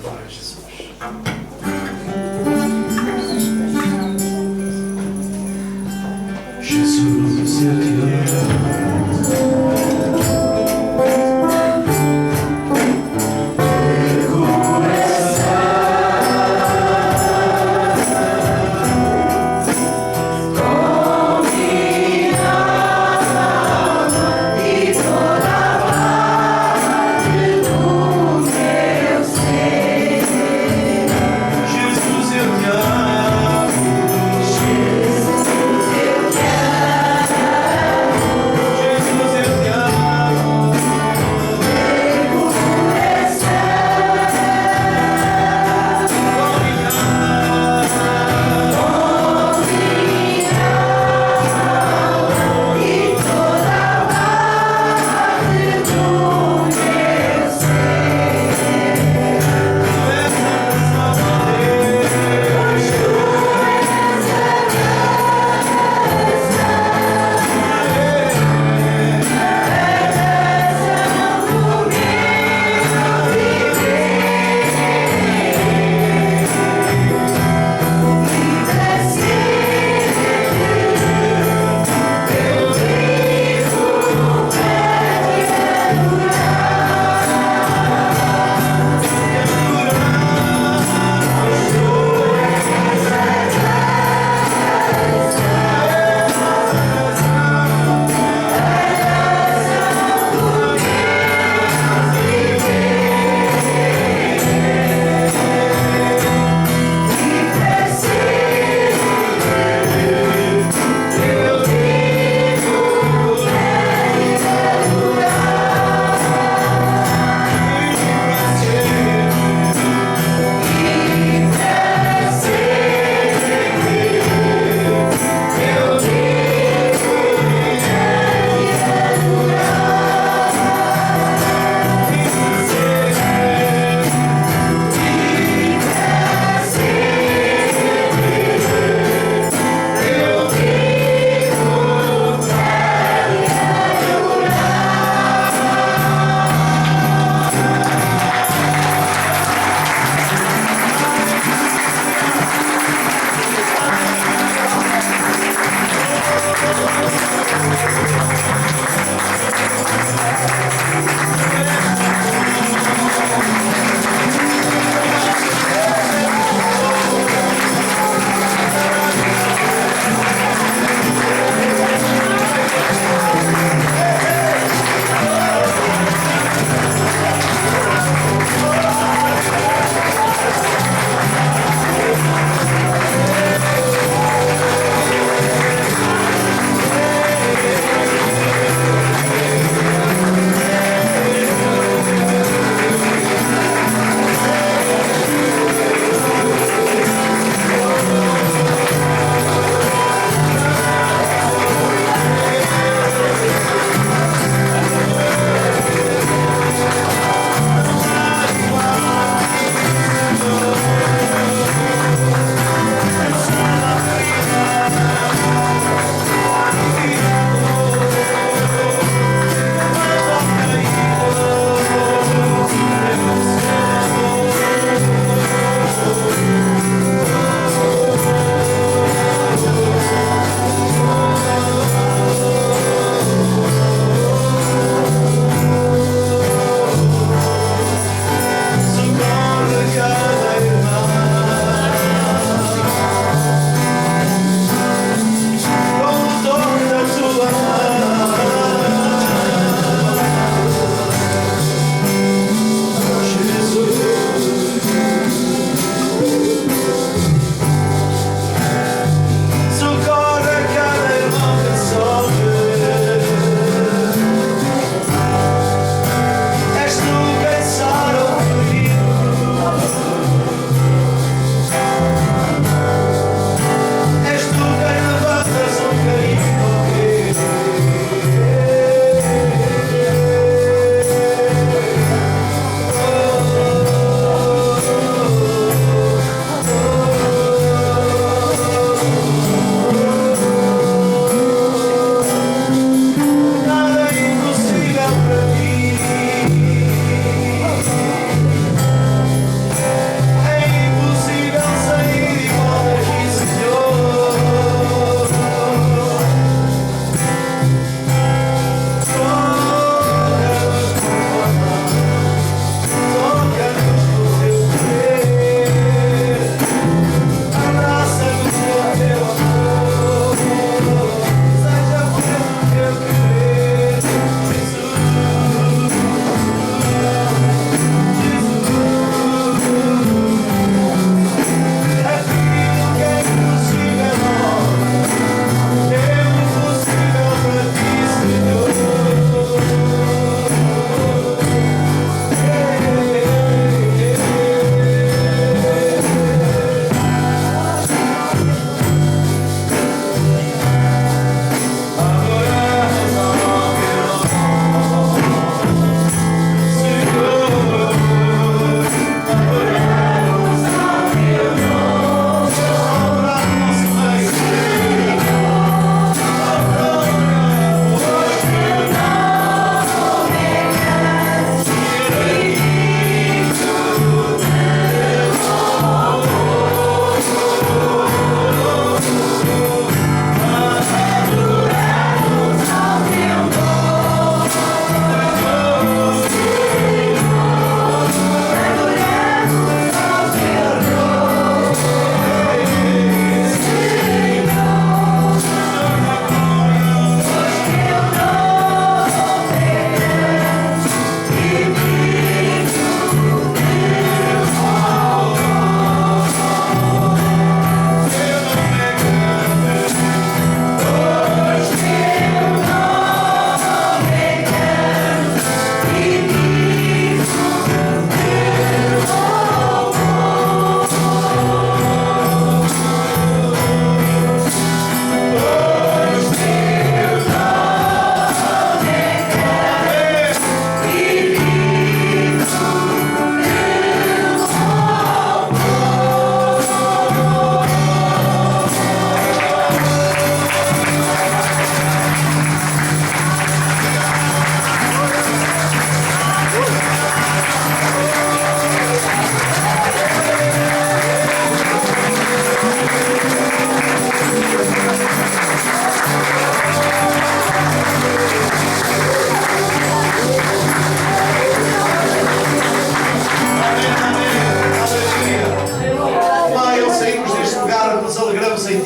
Glória a Jesus. Jesus, eu te amo. Yeah.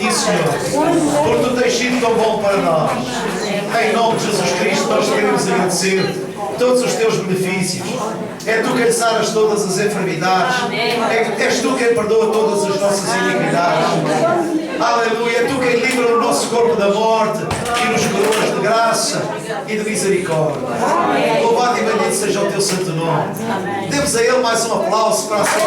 Sim, Senhor. Porque Tu tens sido tão bom para nós. Em nome de Jesus Cristo, nós queremos agradecer todos os Teus benefícios. É Tu quem saras todas as enfermidades. És Tu quem perdoa todas as nossas iniquidades. Aleluia. É Tu quem livra o nosso corpo da morte e nos coroas de graça e de misericórdia. Louvado e bendito seja o Teu santo nome. Demos a Ele mais um aplauso para a sua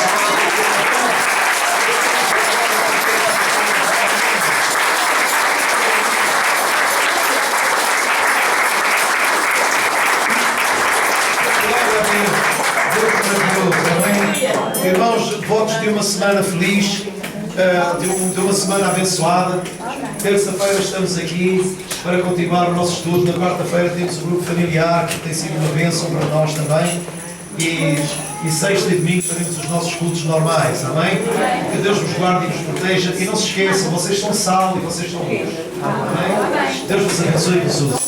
Irmãos, votos de uma semana feliz, de uma semana abençoada. Terça-feira estamos aqui para continuar o nosso estudo. Na quarta-feira temos o grupo familiar, que tem sido uma bênção para nós também. E sexta e domingo teremos os nossos cultos normais, amém? Que Deus vos guarde e vos proteja. E não se esqueçam, vocês são sal e vocês são luz. Amém? Deus vos abençoe, Jesus.